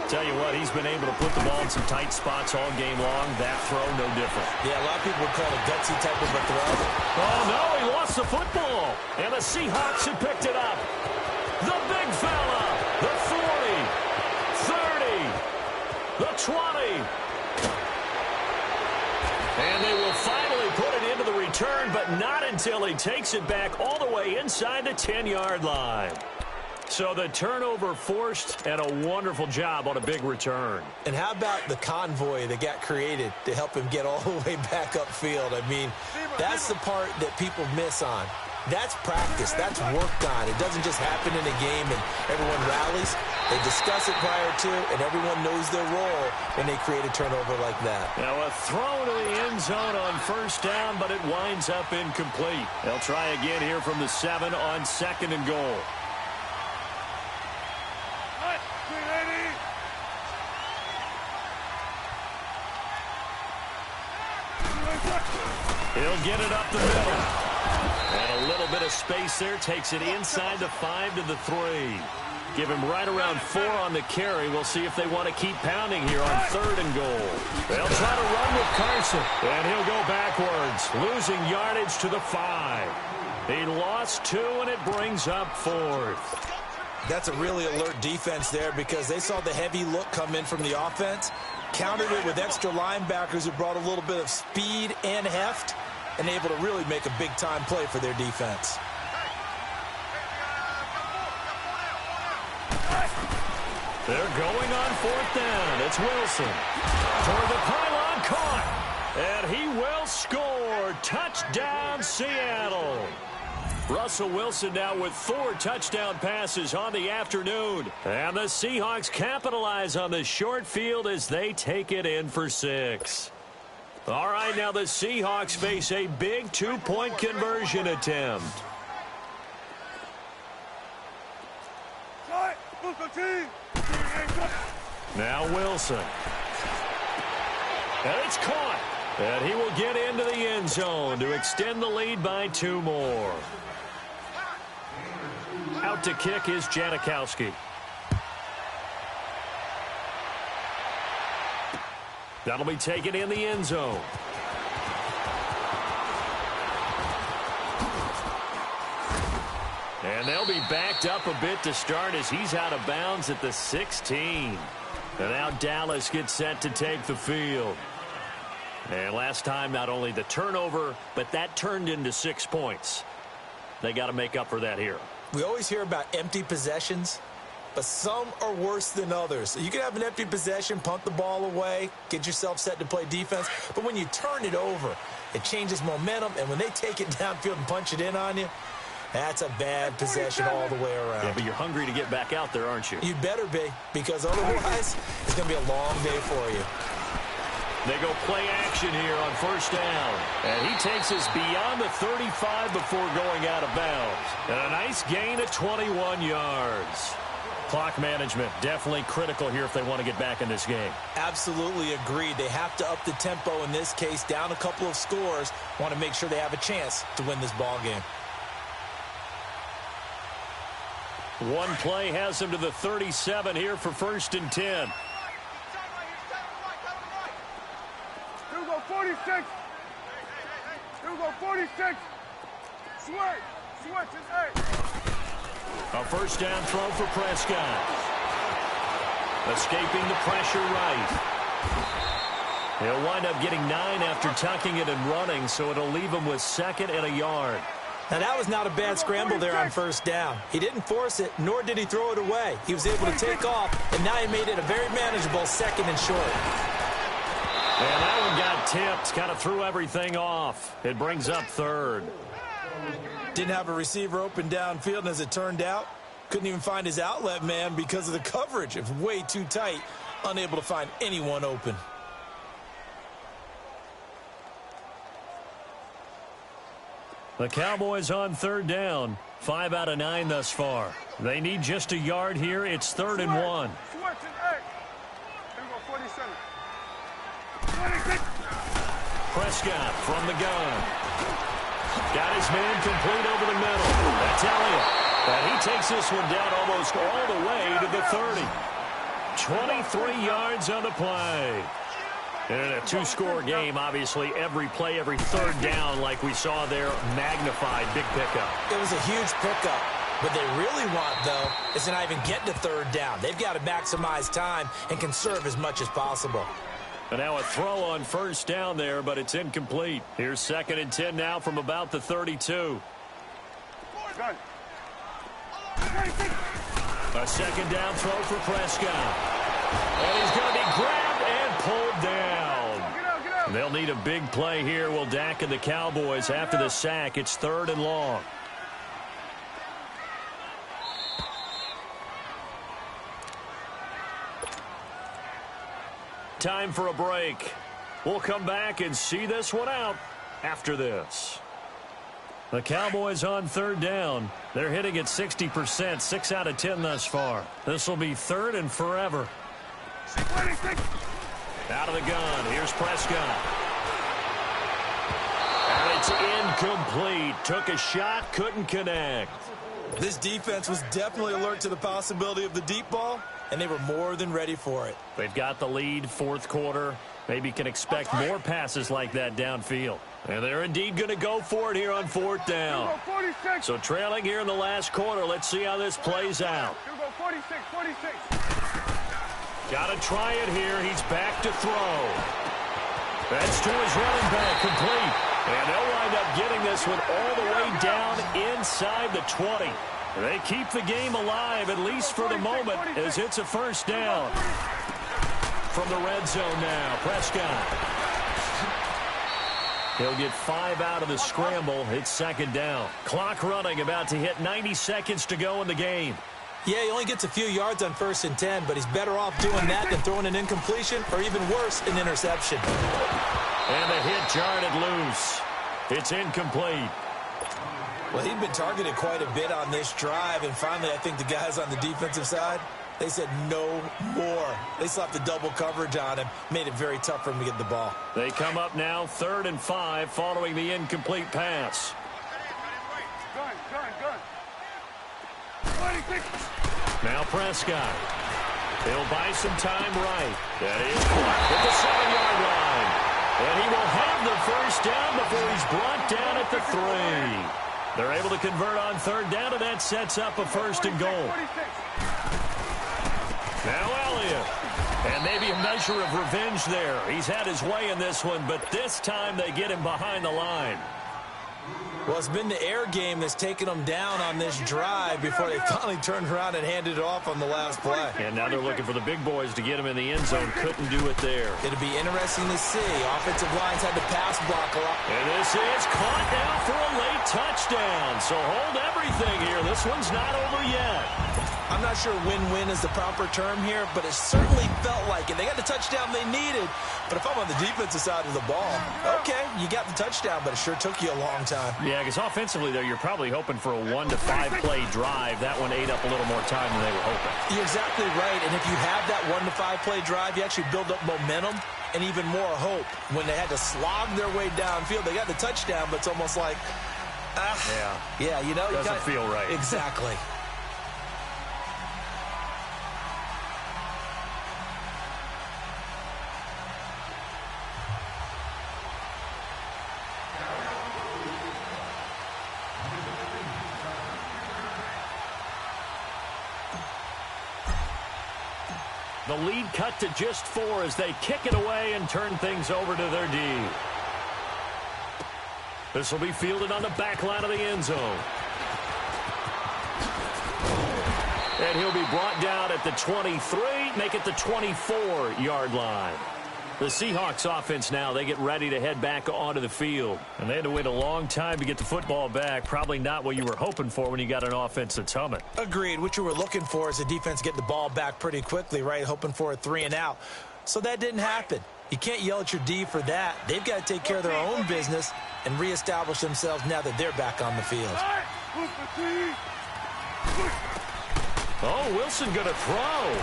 Tell you what, he's been able to put the ball in some tight spots all game long. That throw, no different. Yeah, a lot of people would call it a gutsy type of a throw. Oh, no, he lost the football. And the Seahawks have picked it up. The big fella, the 40, 30, the 20. And they will finally put it into the return, but not until he takes it back all the way inside the 10-yard line. So the turnover forced, and a wonderful job on a big return. And how about the convoy that got created to help him get all the way back upfield? I mean, that's the part that people miss on. That's practice. That's worked on. It doesn't just happen in a game and everyone rallies. They discuss it prior to, and everyone knows their role when they create a turnover like that. Now a throw to the end zone on first down, but it winds up incomplete. They'll try again here from the 7 on 2nd and goal. He'll get it up the middle. And a little little bit of space there. Takes it inside the 5 to the 3. Give him right around 4 on the carry. We'll see if they want to keep pounding here on 3rd and goal. They'll try to run with Carson. And he'll go backwards, losing yardage to the 5. He lost 2, and it brings up 4th. That's a really alert defense there because they saw the heavy look come in from the offense, countered it with extra linebackers who brought a little bit of speed and heft, and able to really make a big-time play for their defense. They're going on 4th down. It's Wilson. Toward the pylon, caught. And he will score. Touchdown, Seattle. Russell Wilson now with 4 touchdown passes on the afternoon. And the Seahawks capitalize on the short field as they take it in for 6. All right, now the Seahawks face a big 2-point conversion attempt. Now Wilson. And it's caught. And he will get into the end zone to extend the lead by 2 more. Out to kick is Janikowski. That'll be taken in the end zone. And they'll be backed up a bit to start as he's out of bounds at the 16. And now Dallas gets set to take the field. And last time, not only the turnover, but that turned into 6 points. They got to make up for that here. We always hear about empty possessions, but some are worse than others. You can have an empty possession, punt the ball away, get yourself set to play defense, but when you turn it over, it changes momentum, and when they take it downfield and punch it in on you, that's a bad possession all the way around. Yeah, but you're hungry to get back out there, aren't you? You'd better be, because otherwise it's going to be a long day for you. They go play action here on 1st down. And he takes us beyond the 35 before going out of bounds. And a nice gain of 21 yards. Clock management definitely critical here if they want to get back in this game. Absolutely agreed. They have to up the tempo in this case, down a couple of scores. Want to make sure they have a chance to win this ball game. One play has them to the 37 here for 1st and 10. 46. Here we go, 46. Switch and 8. A 1st down throw for Prescott. Escaping the pressure right. He'll wind up getting 9 after tucking it and running, so it'll leave him with 2nd and a yard. Now, that was not a bad scramble there on 1st down. He didn't force it, nor did he throw it away. He was able to take off, and now he made it a very manageable 2nd and short. And that one got tipped, kind of threw everything off. It brings up 3rd. Didn't have a receiver open downfield, and as it turned out, couldn't even find his outlet man because of the coverage. It was way too tight, unable to find anyone open. The Cowboys on 3rd down. 5 out of 9 thus far. They need just a yard here. It's 3rd and 1. Switch and 8. Here we go, 47. 26. Prescott from the gun. Got his man complete over the middle. That's Elliott. And he takes this one down almost all the way to the 30. 23 yards on the play. And in a 2-score game, obviously, every play, every 3rd down, like we saw there, magnified, big pickup. It was a huge pickup. What they really want, though, is to not even get to 3rd down. They've got to maximize time and conserve as much as possible. And now a throw on 1st down there, but it's incomplete. Here's 2nd and 10 now from about the 32. A 2nd down throw for Prescott. And he's going to be grabbed and pulled down. They'll need a big play here. Will Dak and the Cowboys after the sack. It's 3rd and long. Time for a break. We'll come back and see this one out after this. The Cowboys on 3rd down. They're hitting at 60%, 6 out of 10 thus far. This will be 3rd and forever. Out of the gun. Here's Prescott. And they It's incomplete. Took a shot, couldn't connect. This defense was definitely alert to the possibility of the deep ball, and they were more than ready for it. They've got the lead, fourth quarter. Maybe can expect more passes like that downfield. And they're indeed going to go for it here on fourth down. So trailing here in the last quarter. Let's see how this plays out. 46. Got to try it here. He's back to throw. That's to his running back, complete. And they'll wind up getting this one all the way down inside the 20. They keep the game alive, at least for the moment, as it's a first down. From the red zone now, Prescott. He'll get 5 out of the scramble. It's second down. Clock running, about to hit 90 seconds to go in the game. Yeah, he only gets a few yards on 1st and 10, but he's better off doing that than throwing an incompletion or even worse, an interception. And the hit jarred loose. It's incomplete. Well, he'd been targeted quite a bit on this drive, and finally I think the guys on the defensive side, they said no more. They slapped the double coverage on him, made it very tough for him to get the ball. They come up now 3rd and 5 following the incomplete pass. Gun. Now Prescott. He'll buy some time right. That is at the 7-yard line. And he will have the first down before he's brought down at the 3. They're able to convert on 3rd down, and that sets up a 1st and goal. Now Elliott. And maybe a measure of revenge there. He's had his way in this one, but this time they get him behind the line. Well, it's been the air game that's taken them down on this drive before they finally turned around and handed it off on the last play. And now they're looking for the big boys to get him in the end zone. Couldn't do it there. It'll be interesting to see. Offensive lines had to pass block a lot. And this is caught now for a late touchdown. So hold everything here. This one's not over yet. I'm not sure win-win is the proper term here, but it certainly felt like it. They got the touchdown they needed, but if I'm on the defensive side of the ball, okay, you got the touchdown, but it sure took you a long time. Yeah, because offensively, though, you're probably hoping for a 1 to 5 play drive. That one ate up a little more time than they were hoping. You're exactly right, and if you have that 1 to 5 play drive, you actually build up momentum and even more hope. When they had to slog their way downfield, they got the touchdown, but it's almost like, yeah, you know. Doesn't feel right. Exactly. The lead cut to just 4 as they kick it away and turn things over to their D. This will be fielded on the back line of the end zone. And he'll be brought down at the 23, make it the 24-yard line. The Seahawks offense now, they get ready to head back onto the field. And they had to wait a long time to get the football back. Probably not what you were hoping for when you got an offense that's humming. Agreed. What you were looking for is the defense get the ball back pretty quickly, right? Hoping for a 3 and out. So that didn't happen. You can't yell at your D for that. They've got to take care of their own business and reestablish themselves now that they're back on the field. Oh, Wilson going to throw.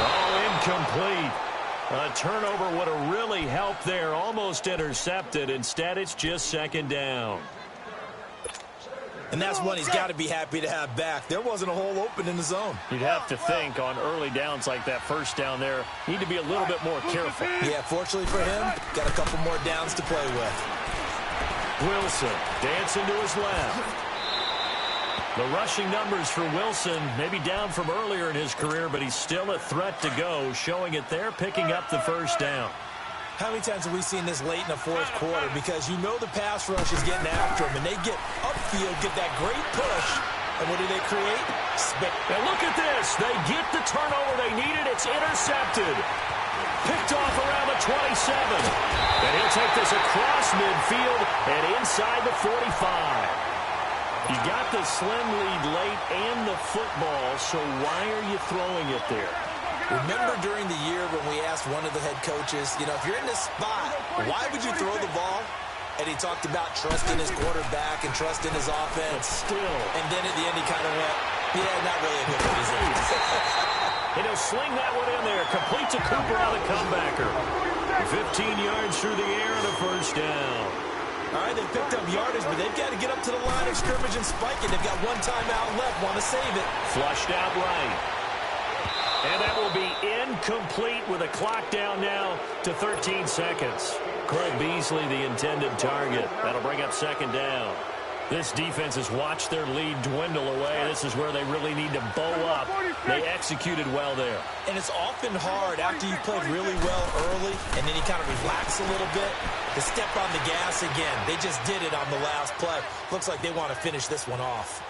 Oh, incomplete. A turnover would have really helped there. Almost intercepted. Instead, it's just second down. And that's one he's got to be happy to have back. There wasn't a hole open in the zone. You'd have to think on early downs like that first down there, need to be a little bit more careful. Yeah, fortunately for him, got a couple more downs to play with. Wilson dancing to his left. The rushing numbers for Wilson maybe down from earlier in his career, but he's still a threat to go, showing it there, picking up the first down. How many times have we seen this late in the fourth quarter? Because you know the pass rush is getting after him, and they get upfield, get that great push, and what do they create? And look at this. They get the turnover they needed. It's intercepted. Picked off around the 27. And he'll take this across midfield and inside the 45. You got the slim lead late and the football, so why are you throwing it there? Remember during the year when we asked one of the head coaches, you know, if you're in this spot, why would you throw the ball? And he talked about trusting his quarterback and trusting his offense. But still. And then at the end he kind of went, yeah, not really a good one, is it? And he'll sling that one in there. Complete to Cooper on the comebacker. 15 yards through the air and a first down. All right, they picked up yardage, but they've got to get up to the line of scrimmage and spike it. They've got one timeout left. Want to save it. Flushed out right. And that will be incomplete with a clock down now to 13 seconds. Cole Beasley, the intended target. That'll bring up second down. This defense has watched their lead dwindle away. This is where they really need to bow up. They executed well there. And it's often hard after you've played really well early and then you kind of relax a little bit to step on the gas again. They just did it on the last play. Looks like they want to finish this one off.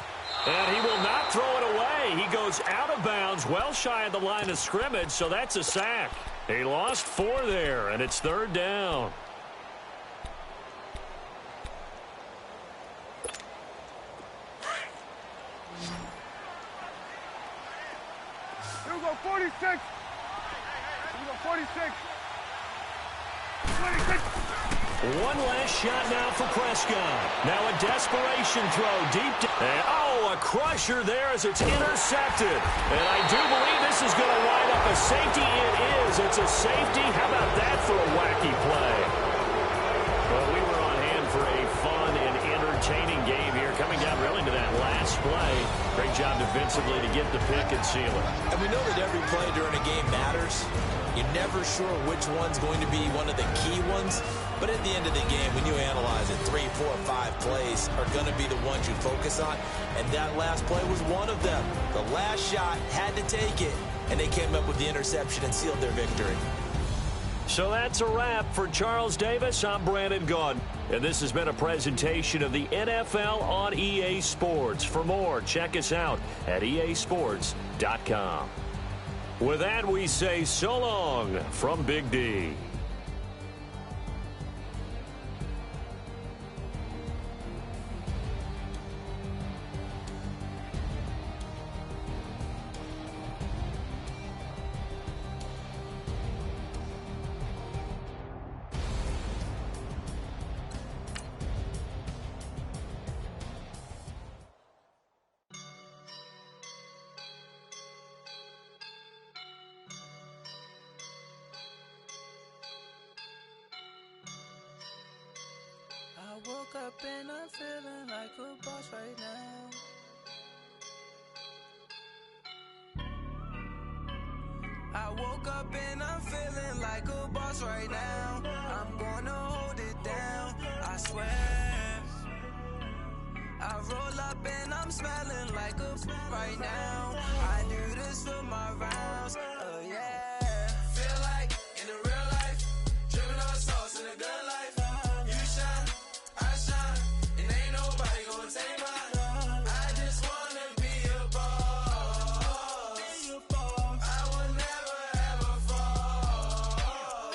And he will not throw it away. He goes out of bounds, well shy of the line of scrimmage, so that's a sack. He lost 4 there, and it's third down. Here we go, 46. Here we go, 46. 26. One last shot now for Prescott. Now a desperation throw deep. And, a crusher there as it's intercepted. And I do believe this is going to wind up a safety. It is. It's a safety. How about that for a wacky play? Well, we were on hand for a fun and entertaining game here, coming down really to that last play. Great job defensively to get the pick and seal it. And we know that every play during a game matters. You're never sure which one's going to be one of the key ones. But at the end of the game, when you analyze it, 3, 4, 5 plays are going to be the ones you focus on. And that last play was one of them. The last shot had to take it, and they came up with the interception and sealed their victory. So that's a wrap for Charles Davis. I'm Brandon Gaudin. And this has been a presentation of the NFL on EA Sports. For more, check us out at easports.com. With that, we say so long from Big D. I woke up and I'm feeling like a boss right now. I woke up and I'm feeling like a boss right now. I'm gonna hold it down, I swear. I roll up and I'm smelling like a right now. I do this for my rounds, yeah. Feel like in the real life, dripping on sauce in a good life. You shine, I shine, and ain't nobody gonna take mine. I just wanna be a boss. I will never ever fall.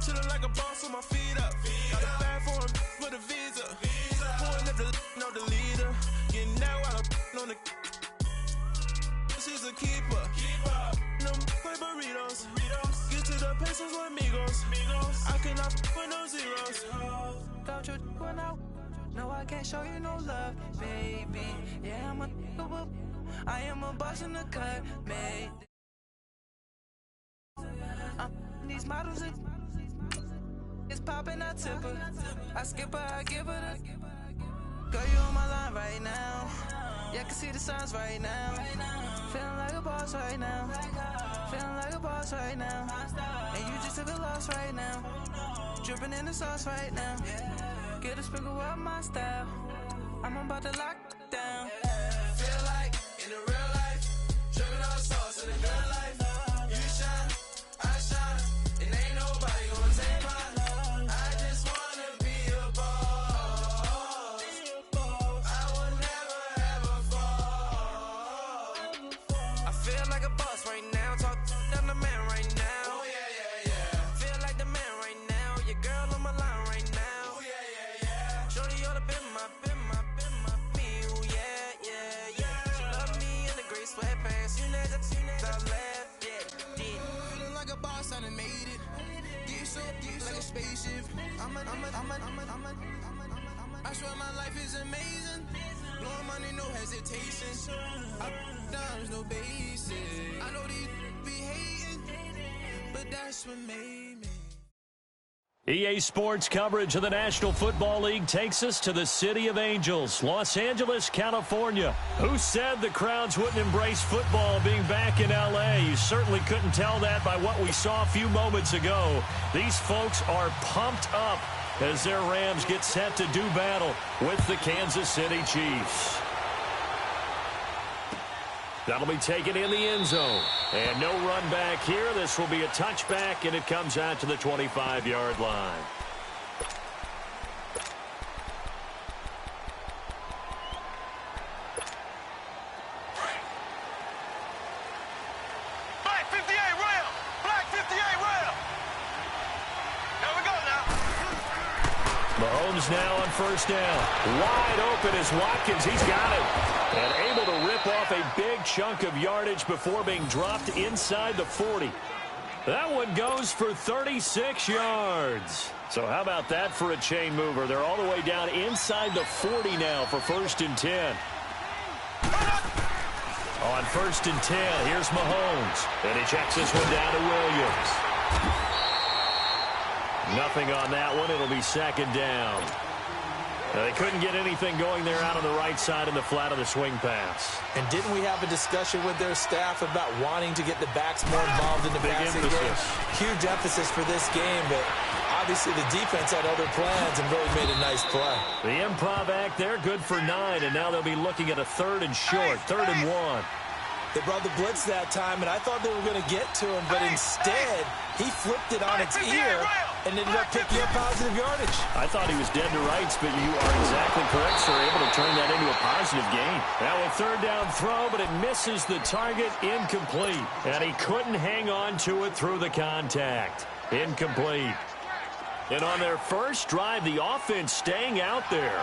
Chillin' like a boss with my feet up. Got a bag for him with a visa. Pulling up the leader. Getting that while I'm on the. She's a keeper. No play burritos. Get to the pesos with amigos. I cannot with no zeros. Don't you run out? No, I can't show you no love, baby. Yeah, I am a boss in the cut, mate. These models, it's popping, I tip her. I skip her, I give her the. Girl, you on my line right now. Yeah, I can see the signs right now. Feeling like a boss right now. Feeling like a boss right now. And you just took a loss right now. Dripping in the sauce right now. Get a sprinkle up my style. I'm about to lock down. Feel like in the real life, dripping on sauce in the good life. You shine, I shine, and ain't nobody gonna take mine. I just wanna be a boss. I will never ever fall. I feel like a boss right now. Talk to the man right now. Oh yeah. Feel like the man right now. Your girl on my line right now. Oh yeah. Shorty oughta been my me. Oh yeah. She love me in the gray sweatpants. You never left. Yeah, did. Feeling like a boss, I done made it. Get so like a spaceship. I swear my life is amazing. Blowing money, no hesitation. Dimes, no basic. I know these be hating, but that's what made me. EA Sports coverage of the National Football League takes us to the City of Angels, Los Angeles, California. Who said the crowds wouldn't embrace football being back in L.A.? You certainly couldn't tell that by what we saw a few moments ago. These folks are pumped up as their Rams get set to do battle with the Kansas City Chiefs. That'll be taken in the end zone. And no run back here. This will be a touchback, and it comes out to the 25-yard line. Black 58 rail! Black 58 rail! There we go now. Mahomes now on first down. Wide open is Watkins. He's got it. And able to rip off a big chunk of yardage before being dropped inside the 40. That one goes for 36 yards. So how about that for a chain mover? They're all the way down inside the 40 now for 1st and 10. On 1st and 10, here's Mahomes. And he checks this one down to Williams. Nothing on that one. It'll be 2nd down. They couldn't get anything going there out on the right side in the flat of the swing pass. And didn't we have a discussion with their staff about wanting to get the backs more involved in the passing game? Huge emphasis for this game, but obviously the defense had other plans and really made a nice play. The improv act there, good for 9, and now they'll be looking at a 3rd and short, 3rd and 1. They brought the blitz that time, and I thought they were going to get to him, but instead he flipped it on its ear and ended up picking up positive yardage. I thought he was dead to rights, but you are exactly correct, sir. Able to turn that into a positive gain. Now a 3rd down throw, but it misses the target, incomplete. And he couldn't hang on to it through the contact. Incomplete. And on their first drive, the offense staying out there.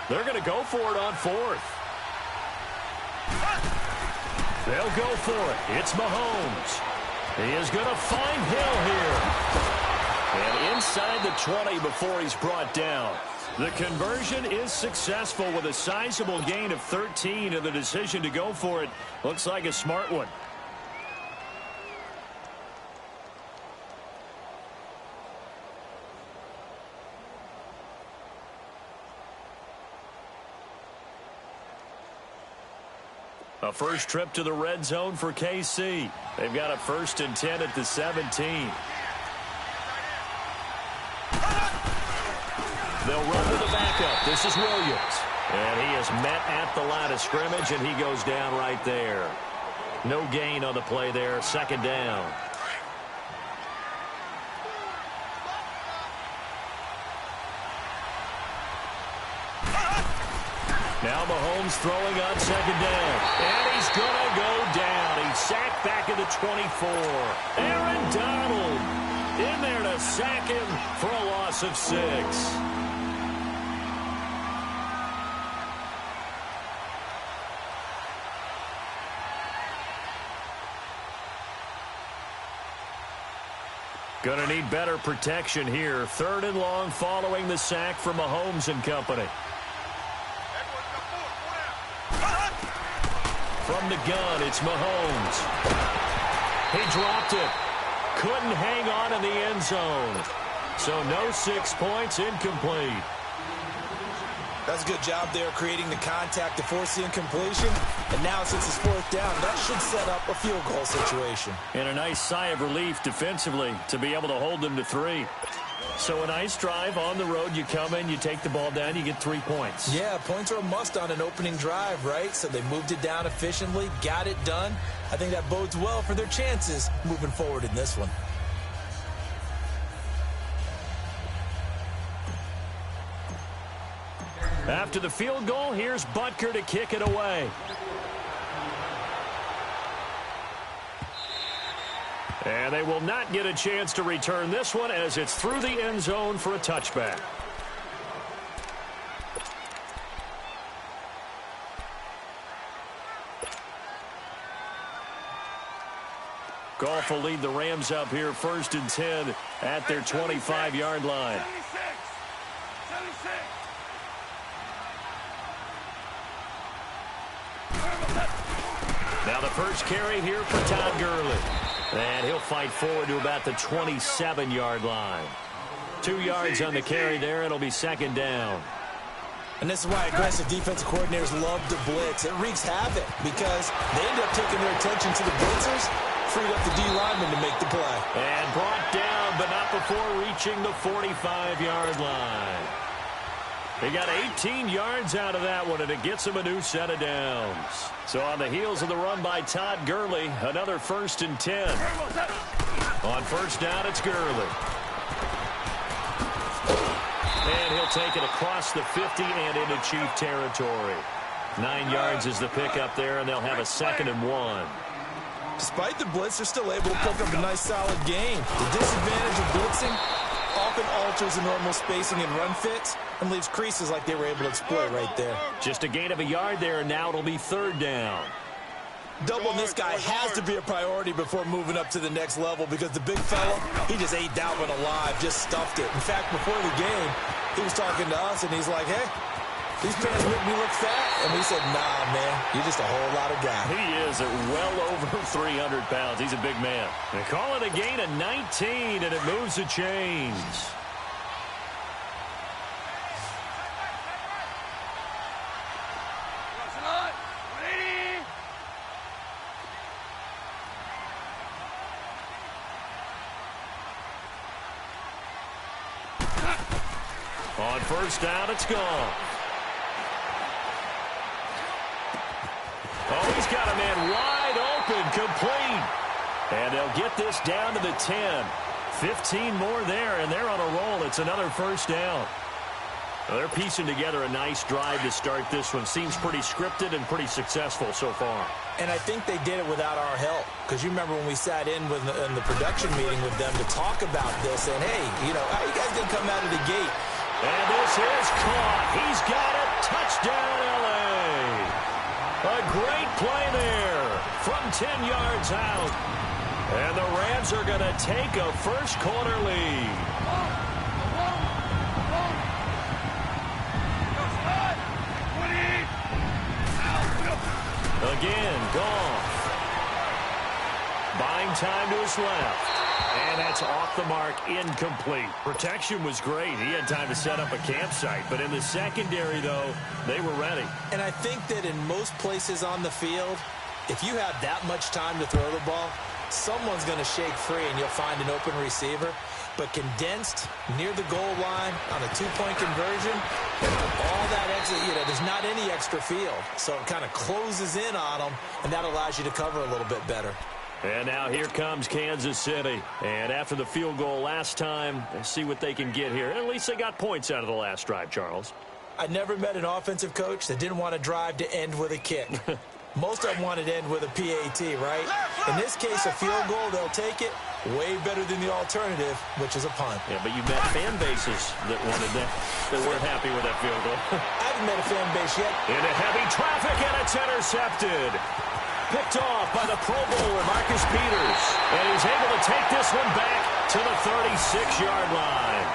They're going to go for it on 4th. They'll go for it. It's Mahomes. He is going to find Hill here. And inside the 20 before he's brought down. The conversion is successful with a sizable gain of 13, and the decision to go for it looks like a smart one. A first trip to the red zone for KC. They've got a 1st and 10 at the 17. They'll run to the backup. This is Williams. And he is met at the line of scrimmage, and he goes down right there. No gain on the play there. 2nd down. Now Mahomes throwing on 2nd down. And he's going to go down. He's sacked back at the 24. Aaron Donald in there to sack him for a loss of 6. Going to need better protection here. 3rd and long following the sack from Mahomes and company. From the gun, it's Mahomes. He dropped it. Couldn't hang on in the end zone. So no 6 points, incomplete. That's a good job there creating the contact to force the incompletion. And now since it's 4th down, that should set up a field goal situation. And a nice sigh of relief defensively to be able to hold them to 3. So a nice drive on the road. You come in, you take the ball down, you get 3 points. Yeah, points are a must on an opening drive, right? So they moved it down efficiently, got it done. I think that bodes well for their chances moving forward in this one. After the field goal, here's Butker to kick it away. And they will not get a chance to return this one as it's through the end zone for a touchback. Goff will lead the Rams up here 1st and 10 at their 25-yard line. Now the first carry here for Todd Gurley. And he'll fight forward to about the 27-yard line. 2 yards on the carry there. It'll be second down. And this is why aggressive defensive coordinators love to blitz. It wreaks havoc because they end up taking their attention to the blitzers, freed up the D lineman to make the play. And brought down, but not before reaching the 45-yard line. They got 18 yards out of that one, and it gets them a new set of downs. So on the heels of the run by Todd Gurley, another 1st and 10. On first down, it's Gurley. And he'll take it across the 50 and into Chief territory. 9 yards is the pickup there, and they'll have a 2nd and 1. Despite the blitz, they're still able to pick up a nice, solid gain. The disadvantage of blitzing often alters the normal spacing and run fits and leaves creases like they were able to exploit right there. Just a gain of a yard there, and now it'll be 3rd down. Doubling this guy has to be a priority before moving up to the next level because the big fella, he just ate that one alive, just stuffed it. In fact, before the game, he was talking to us, and he's like, hey, these pants make me look fat. And we said, nah, man, you're just a whole lot of guy. He is at well over 300 pounds. He's a big man. They call it a gain of 19, and it moves the chains. On first down, it's gone. Oh, he's got a man wide open, complete. And they'll get this down to the 10. 15 more there, and they're on a roll. It's another first down. Well, they're piecing together a nice drive to start this one. Seems pretty scripted and pretty successful so far. And I think they did it without our help. Because you remember when we sat in the production meeting with them to talk about this, and, hey, you know, how you guys didn't come out of the gate? And this is caught. He's got it. Touchdown, L.A. A great play there from 10 yards out. And the Rams are going to take a first-quarter lead. Again, Goff. Buying time to his left. And that's off the mark, incomplete. Protection was great. He had time to set up a campsite. But in the secondary, though, they were ready. And I think that in most places on the field, if you have that much time to throw the ball, someone's going to shake free and you'll find an open receiver. But condensed near the goal line on a two-point conversion, all that extra, you know, there's not any extra field. So it kind of closes in on them, and that allows you to cover a little bit better. And now here comes Kansas City. And after the field goal last time, let's see what they can get here. At least they got points out of the last drive, Charles. I never met an offensive coach that didn't want a drive to end with a kick. Most of them wanted to end with a PAT, right? In this case, a field goal, they'll take it. Way better than the alternative, which is a punt. Yeah, but you met fan bases that wanted that, that weren't happy with that field goal. I haven't met a fan base yet. Into heavy traffic, and it's intercepted. Picked off by the Pro Bowler, Marcus Peters. And he's able to take this one back to the 36-yard line.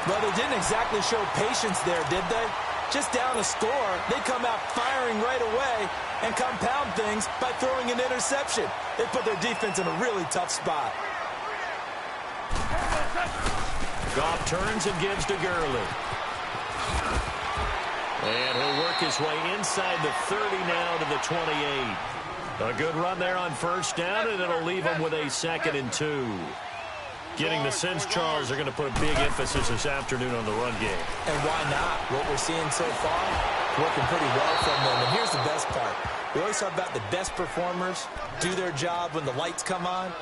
Well, they didn't exactly show patience there, did they? Just down a score, they come out firing right away and compound things by throwing an interception. They put their defense in a really tough spot. Goff turns and gives to Gurley. And he'll work his way inside the 30 now to the 28. A good run there on first down, and it'll leave him with a 2nd and 2. Getting the sense, Charles, are going to put a big emphasis this afternoon on the run game. And why not? What we're seeing so far, working pretty well from them. And here's the best part. We always talk about the best performers do their job when the lights come on.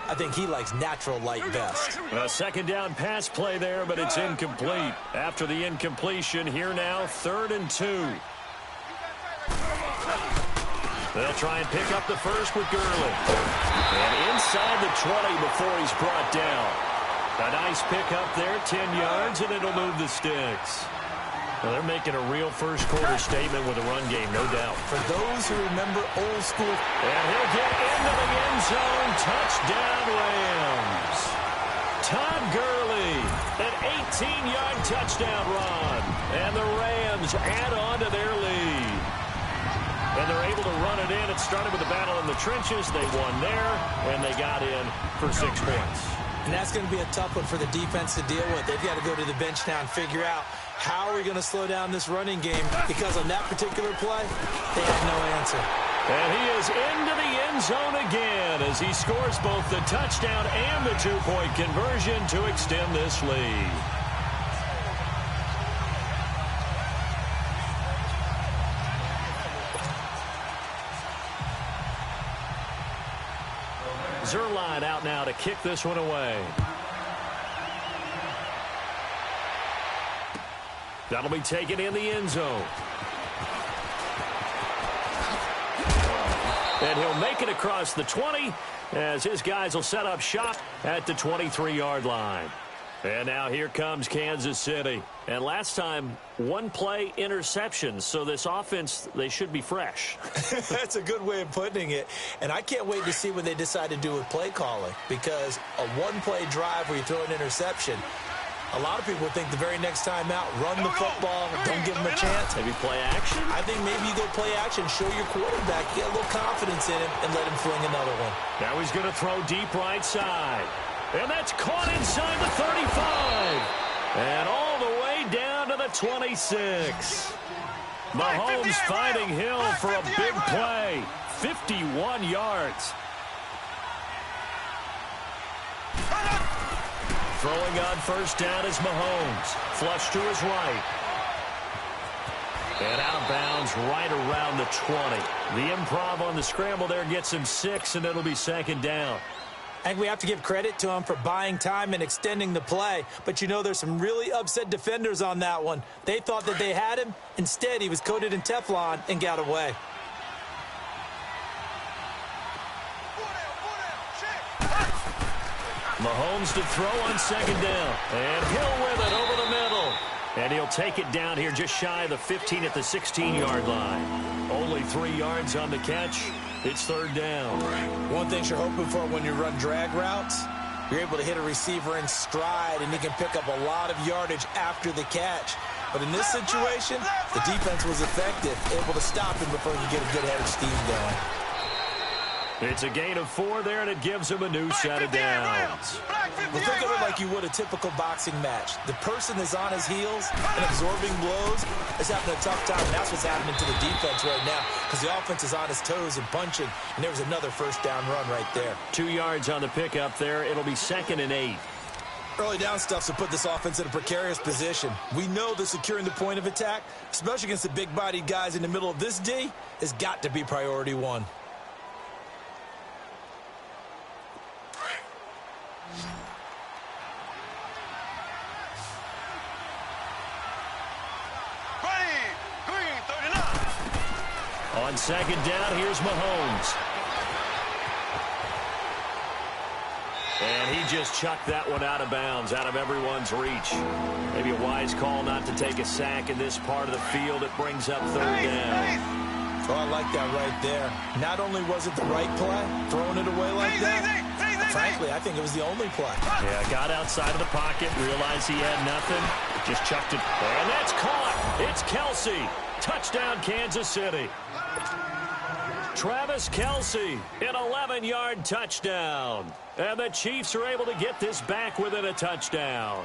I think he likes natural light best. A second down pass play there, but it's incomplete. After the incompletion, here now, 3rd and 2. They'll try and pick up the first with Gurley. And inside the 20 before he's brought down. A nice pickup there, 10 yards, and it'll move the sticks. Well, they're making a real first-quarter statement with a run game, no doubt. For those who remember old school. And he'll get into the end zone. Touchdown, Rams. Todd Gurley, an 18-yard touchdown run. And the Rams add on to their lead. And they're able to run it in. It started with a battle in the trenches. They won there, and they got in for 6 points. And that's going to be a tough one for the defense to deal with. They've got to go to the bench now and figure out how are we going to slow down this running game, because on that particular play, they have no answer. And he is into the end zone again as he scores both the touchdown and the two-point conversion to extend this lead. Zerline out now to kick this one away. That'll be taken in the end zone. And he'll make it across the 20 as his guys will set up shop at the 23-yard line. And now here comes Kansas City. And last time, one play interception. So this offense, they should be fresh. That's a good way of putting it. And I can't wait to see what they decide to do with play calling, because a one-play drive where you throw an interception, a lot of people think the very next time out, run the football, don't give them a chance. Maybe play action? I think maybe you go play action, show your quarterback, get a little confidence in him, and let him fling another one. Now he's going to throw deep right side. And that's caught inside the 35. And all the way down to the 26. Mahomes finding Hill for a big play. 51 yards. Throwing on first down is Mahomes. Flush to his right. And out of bounds right around the 20. The improv on the scramble there gets him 6, and it'll be second down. I think we have to give credit to him for buying time and extending the play. But, you know, there's some really upset defenders on that one. They thought that they had him. Instead, he was coated in Teflon and got away. Mahomes to throw on second down. And Hill with it over the middle. And he'll take it down here just shy of the 15 at the 16-yard line. Only 3 yards on the catch. It's third down. One thing you're hoping for when you run drag routes, you're able to hit a receiver in stride, and he can pick up a lot of yardage after the catch. But in this situation, the defense was effective, able to stop him before he could get a good head of steam going. It's a gain of 4 there, and it gives him a new set of downs. Well, think of it like you would a typical boxing match. The person is on his heels and absorbing blows is having a tough time, and that's what's happening to the defense right now, because the offense is on his toes and punching, and there was another first down run right there. 2 yards on the pickup there. It'll be 2nd and 8. Early down stuff to put this offense in a precarious position. We know that securing the point of attack, especially against the big-bodied guys in the middle of this D, has got to be priority 1. On second down, here's Mahomes. And he just chucked that one out of bounds, out of everyone's reach. Maybe a wise call not to take a sack in this part of the field. It brings up third down. Oh, I like that right there. Not only was it the right play, throwing it away like that, frankly, I think it was the only play. Yeah, got outside of the pocket, realized he had nothing, just chucked it. And that's caught. It's Kelsey. Touchdown, Kansas City. Travis Kelsey, an 11-yard touchdown. And the Chiefs are able to get this back within a touchdown.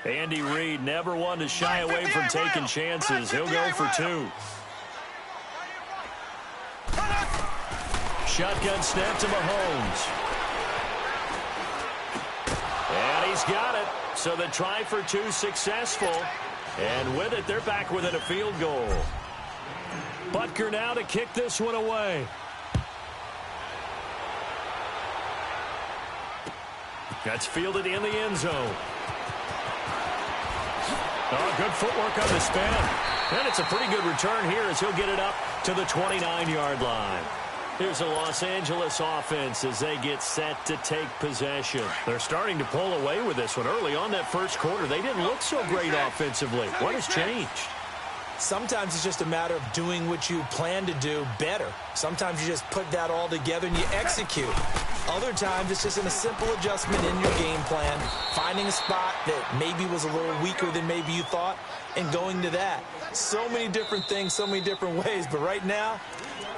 Andy Reid never one to shy away from taking chances. He'll go for 2. Shotgun snap to Mahomes. And he's got it. So the try for 2 successful. And with it, they're back within a field goal. Butker now to kick this one away. That's fielded in the end zone. Oh, good footwork on the spin. And it's a pretty good return here as he'll get it up to the 29-yard line. Here's a Los Angeles offense as they get set to take possession. They're starting to pull away with this one. Early on that first quarter, they didn't look so great offensively. What has changed? Sometimes it's just a matter of doing what you plan to do better. Sometimes you just put that all together and you execute. Other times, it's just in a simple adjustment in your game plan, finding a spot that maybe was a little weaker than maybe you thought, and going to that. So many different things, so many different ways, but right now,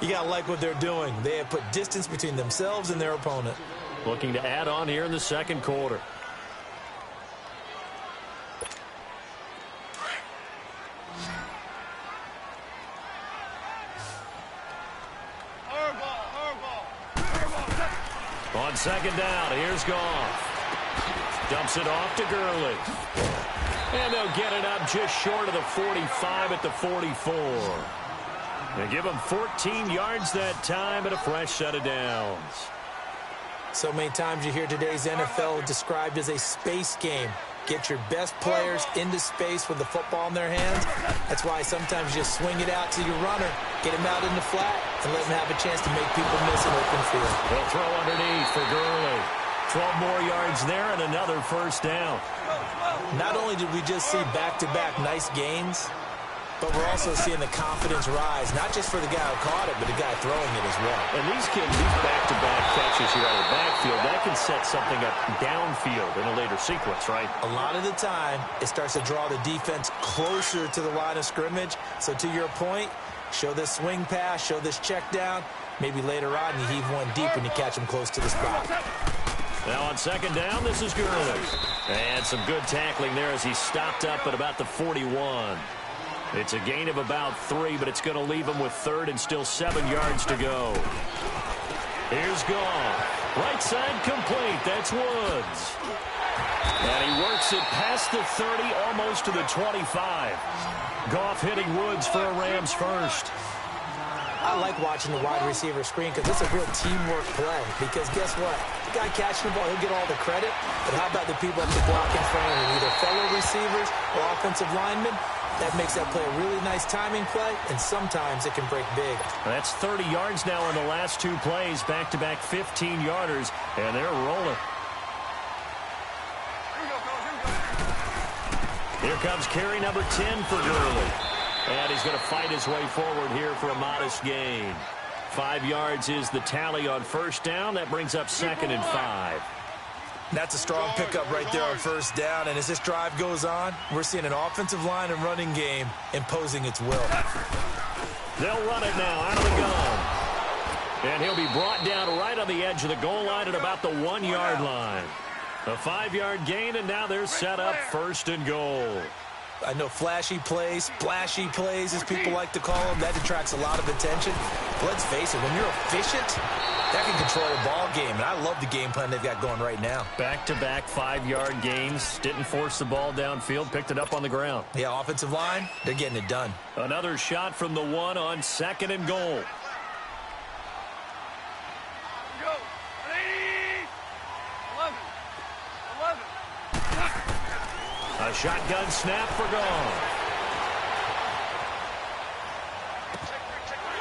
you got to like what they're doing. They have put distance between themselves and their opponent. Looking to add on here in the second quarter. On second down, here's Goff. Dumps it off to Gurley. And they'll get it up just short of the 45 at the 44. They give them 14 yards that time and a fresh set of downs. So many times you hear today's NFL described as a space game. Get your best players into space with the football in their hands. That's why sometimes you just swing it out to your runner, get him out in the flat, and let him have a chance to make people miss an open field. They'll throw underneath for Gurley. 12 more yards there and another first down. Not only did we just see back-to-back nice gains, but we're also seeing the confidence rise, not just for the guy who caught it, but the guy throwing it as well. And these kids, these back-to-back catches here out of the backfield, that can set something up downfield in a later sequence, right? A lot of the time, it starts to draw the defense closer to the line of scrimmage. So to your point, show this swing pass, show this check down. Maybe later on, you heave one deep when you catch him close to the spot. Now on second down, this is Gurley. And some good tackling there as he stopped up at about the 41. It's a gain of about 3, but it's going to leave him with third and still 7 yards to go. Here's Goff. Right side complete. That's Woods. And he works it past the 30, almost to the 25. Goff hitting Woods for a Rams first. I like watching the wide receiver screen because it's a real teamwork play. Because guess what? The guy catching the ball, he'll get all the credit. But how about the people up the block in front of him, either fellow receivers or offensive linemen? That makes that play a really nice timing play, and sometimes it can break big. That's 30 yards now in the last 2 plays, back-to-back 15-yarders, and they're rolling. Here comes carry number 10 for Gurley. And he's going to fight his way forward here for a modest gain. 5 yards is the tally on first down. That brings up second and 5. That's a strong pickup right there on first down. And as this drive goes on, we're seeing an offensive line and running game imposing its will. They'll run it now out of the gun. And he'll be brought down right on the edge of the goal line at about the 1-yard line. A 5-yard gain, and now they're set up first and goal. I know flashy plays, splashy plays, as people like to call them, that attracts a lot of attention. But let's face it, when you're efficient, that can control a ball game. And I love the game plan they've got going right now. Back-to-back 5-yard gains. Didn't force the ball downfield. Picked it up on the ground. Yeah, offensive line, they're getting it done. Another shot from the 1 on second and goal. A shotgun snap for Goff.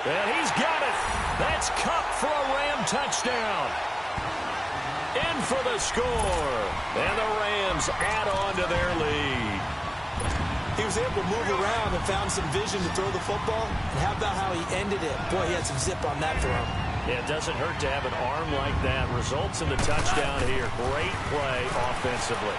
And he's got it. That's Kupp for a Ram touchdown. In for the score. And the Rams add on to their lead. He was able to move around and found some vision to throw the football. And how about how he ended it? Boy, he had some zip on that throw. Yeah, it doesn't hurt to have an arm like that. Results in the touchdown here. Great play offensively.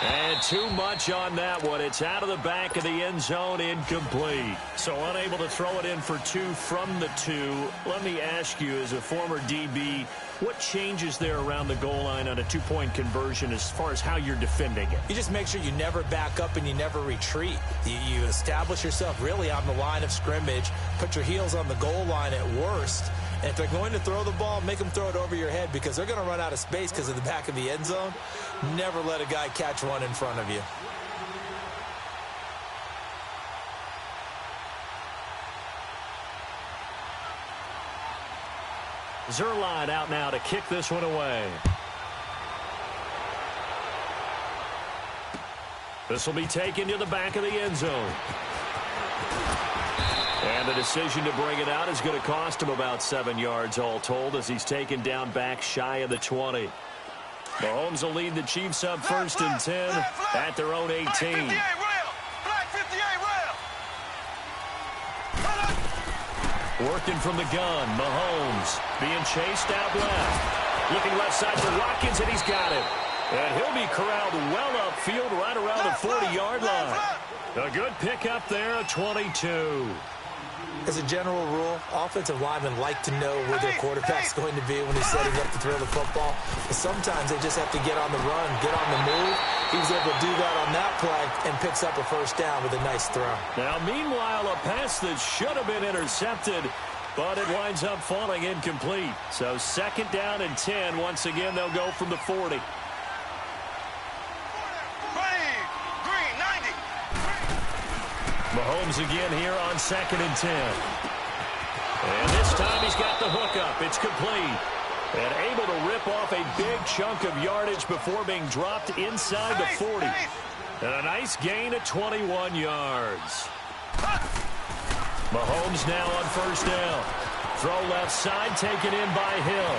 And too much on that one. It's out of the back of the end zone, incomplete. So unable to throw it in for 2 from the 2. Let me ask you, as a former DB, what changes there around the goal line on a 2-point conversion as far as how you're defending it? You just make sure you never back up and you never retreat. You establish yourself really on the line of scrimmage, put your heels on the goal line at worst. And if they're going to throw the ball, make them throw it over your head because they're going to run out of space because of the back of the end zone. Never let a guy catch one in front of you. Zerline out now to kick this one away. This will be taken to the back of the end zone. And the decision to bring it out is going to cost him about 7 yards all told as he's taken down back shy of the 20. Mahomes will lead the Chiefs up first and 10 at their own 18. Working from the gun, Mahomes being chased out left. Looking left side for Watkins, and he's got it. And he'll be corralled well upfield right around the 40-yard line. A good pickup there, a 22. As a general rule, offensive linemen like to know where their quarterback's going to be when he's setting up to throw the football. But sometimes they just have to get on the run, get on the move. He was able to do that on that play and picks up a first down with a nice throw. Now, meanwhile, a pass that should have been intercepted, but it winds up falling incomplete. So 2nd down and 10. Once again, they'll go from the 40. Mahomes again here on 2nd and 10. And this time he's got the hookup. It's complete. And able to rip off a big chunk of yardage before being dropped inside the 40. And a nice gain of 21 yards. Mahomes now on 1st down. Throw left side, taken in by Hill.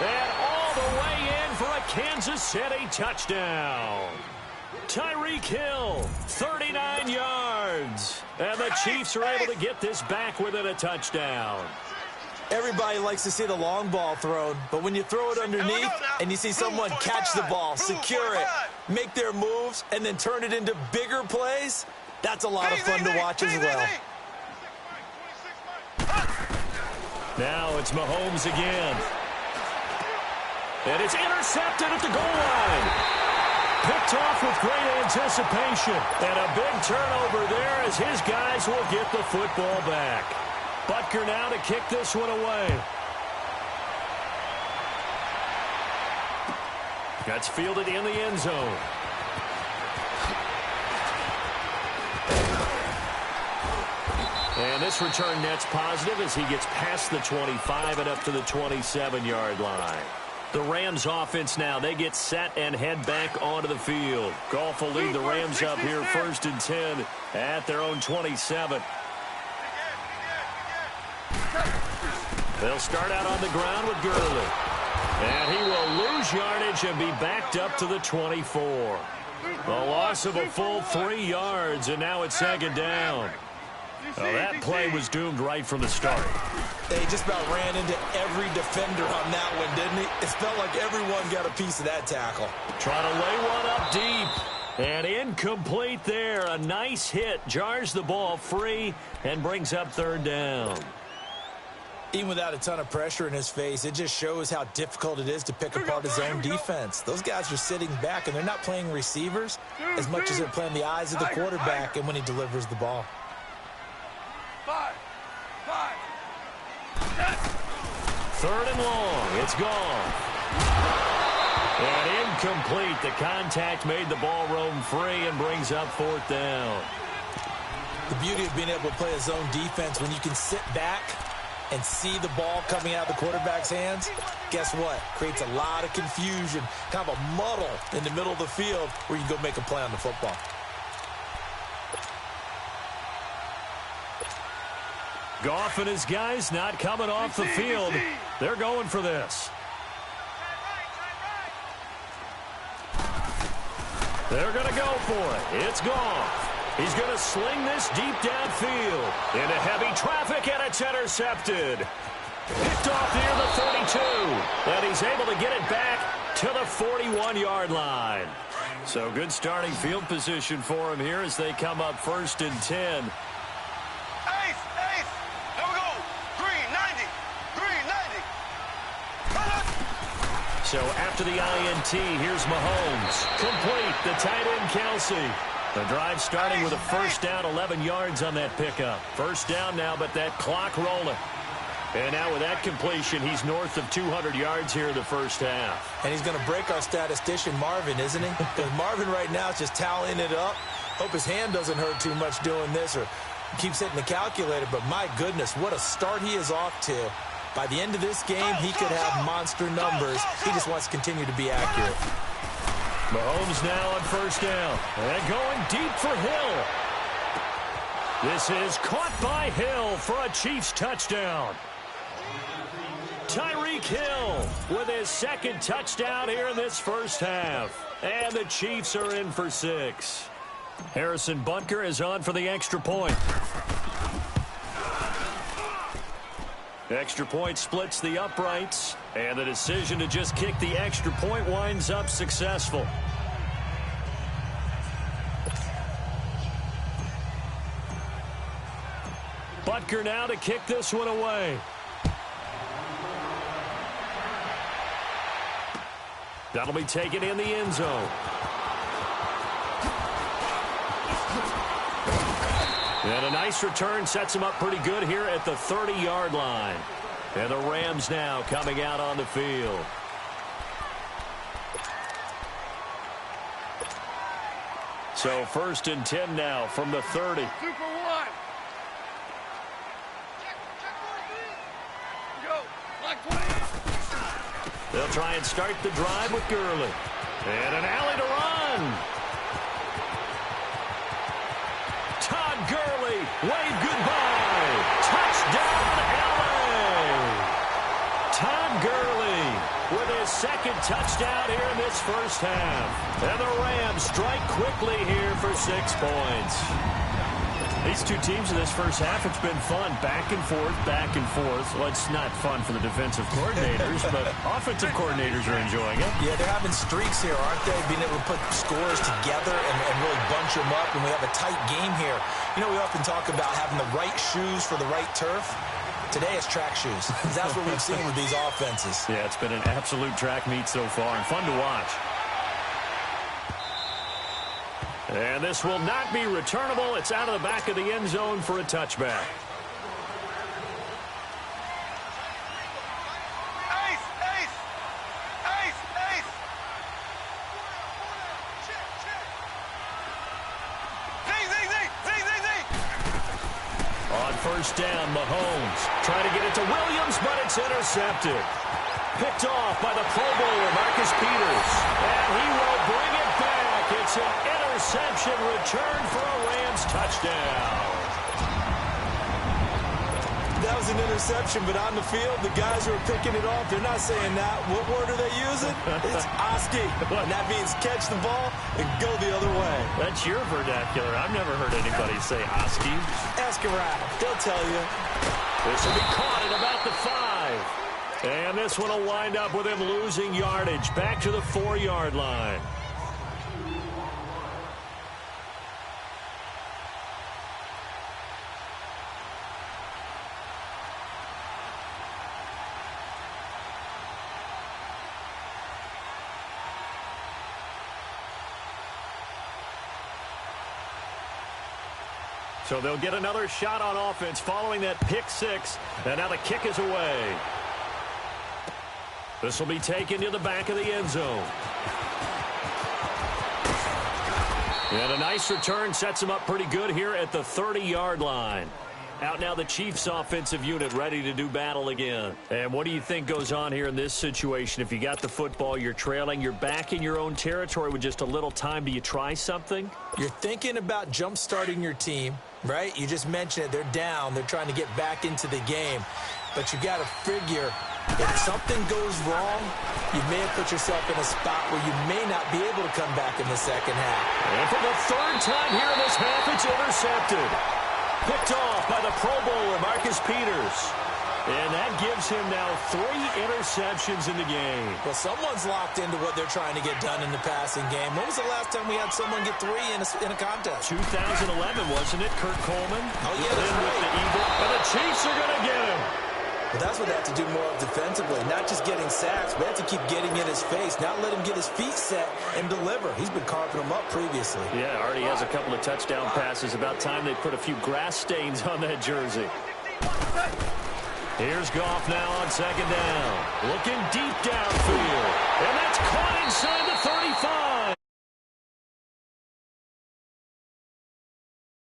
And all the way in for a Kansas City touchdown. Tyreek Hill, 39 yards. And the Chiefs are able to get this back within a touchdown. Everybody likes to see the long ball thrown, but when you throw it underneath and you see someone catch the ball, secure it, make their moves, and then turn it into bigger plays, that's a lot of fun to watch as well. Now it's Mahomes again. And it's intercepted at the goal line. Picked off with great anticipation. And a big turnover there as his guys will get the football back. Butker now to kick this one away. That's fielded in the end zone. And this return net's positive as he gets past the 25 and up to the 27-yard line. The Rams offense now, they get set and head back onto the field. Goff will lead the Rams up here 1st and 10 at their own 27. They'll start out on the ground with Gurley. And he will lose yardage and be backed up to the 24. A loss of a full 3 yards, and now it's 2nd down. Well, that play was doomed right from the start. They just about ran into every defender on that one, didn't he? It felt like everyone got a piece of that tackle. Trying to lay one up deep. And incomplete there. A nice hit. Jars the ball free and brings up 3rd down. Even without a ton of pressure in his face, it just shows how difficult it is to pick apart his own defense. Those guys are sitting back, and they're not playing receivers as much as they're playing the eyes of the quarterback and when he delivers the ball. 3rd and long. It's gone. And incomplete. The contact made the ball roam free and brings up 4th down. The beauty of being able to play a zone defense when you can sit back and see the ball coming out of the quarterback's hands, guess what? Creates a lot of confusion, kind of a muddle in the middle of the field where you can go make a play on the football. Goff and his guys not coming off the field. They're going for this. They're going to go for it. It's Goff. He's going to sling this deep downfield into heavy traffic, and it's intercepted. Picked off near the 32, and he's able to get it back to the 41-yard line. So good starting field position for him here as they come up 1st and 10. So after the INT, here's Mahomes. Complete, the tight end Kelsey. The drive starting with a 1st down, 11 yards on that pickup. 1st down now, but that clock rolling. And now with that completion, he's north of 200 yards here in the 1st half. And he's going to break our statistician Marvin, isn't he? Because Marvin right now is just tallying it up. Hope his hand doesn't hurt too much doing this or keeps hitting the calculator. But my goodness, what a start he is off to. By the end of this game, he could have monster numbers. He just wants to continue to be accurate. Mahomes now on 1st down. And going deep for Hill. This is caught by Hill for a Chiefs touchdown. Tyreek Hill with his 2nd touchdown here in this 1st half. And the Chiefs are in for 6. Harrison Butker is on for the extra point. Extra point splits the uprights, and the decision to just kick the extra point winds up successful. Butker now to kick this one away. That'll be taken in the end zone. And a nice return sets him up pretty good here at the 30-yard line. And the Rams now coming out on the field. So 1st and 10 now from the 30. 2 for 1. Go. Like 20. They'll try and start the drive with Gurley. And an alley to run. Todd Gurley, wave goodbye. Touchdown, LA. Todd Gurley with his 2nd touchdown here in this first half. And the Rams strike quickly here for 6 points. These two teams in this first half, it's been fun. Back and forth, back and forth. Well, it's not fun for the defensive coordinators, but offensive coordinators are enjoying it. Yeah, they're having streaks here, aren't they? Being able to put scores together and really bunch them up, and we have a tight game here. You know, we often talk about having the right shoes for the right turf. Today it's track shoes. That's what we've seen with these offenses. Yeah, it's been an absolute track meet so far, and fun to watch. And this will not be returnable. It's out of the back of the end zone for a touchback. Ace, ace. Ace, ace. Z. On 1st down, Mahomes trying to get it to Williams, but it's intercepted. Picked off by the Pro Bowler, Marcus Peters. And he will bring it back. It's an interception return for a Rams touchdown. That was an interception, but on the field, the guys who are picking it off, they're not saying that. What word are they using? It's Oski. And that means catch the ball and go the other way. That's your vernacular. I've never heard anybody say Oski. Ask around. They'll tell you. This will be caught at about the 5. And this one will wind up with him losing yardage back to the 4-yard line. So they'll get another shot on offense following that pick 6. And now the kick is away. This will be taken to the back of the end zone. And a nice return sets him up pretty good here at the 30-yard line. Out now the Chiefs offensive unit ready to do battle again. And what do you think goes on here in this situation? If you got the football, you're trailing, you're back in your own territory with just a little time. Do you try something? You're thinking about jump-starting your team, right? You just mentioned it. They're down. They're trying to get back into the game. But you got to figure if something goes wrong, you may have put yourself in a spot where you may not be able to come back in the second half. And for the 3rd time here in this half, it's intercepted. Picked off by the Pro Bowler, Marcus Peters. And that gives him now 3 interceptions in the game. Well, someone's locked into what they're trying to get done in the passing game. When was the last time we had someone get 3 in a contest? 2011, wasn't it? Kurt Coleman. Oh, yeah, that's with right. the Eagle. And the Chiefs are going to get him. But that's what they have to do more of defensively. Not just getting sacks, but they have to keep getting in his face, not let him get his feet set and deliver. He's been carving them up previously. Yeah, already has a couple of touchdown passes. About time they put a few grass stains on that jersey. Here's Goff now on 2nd down. Looking deep downfield. And that's caught inside the 35.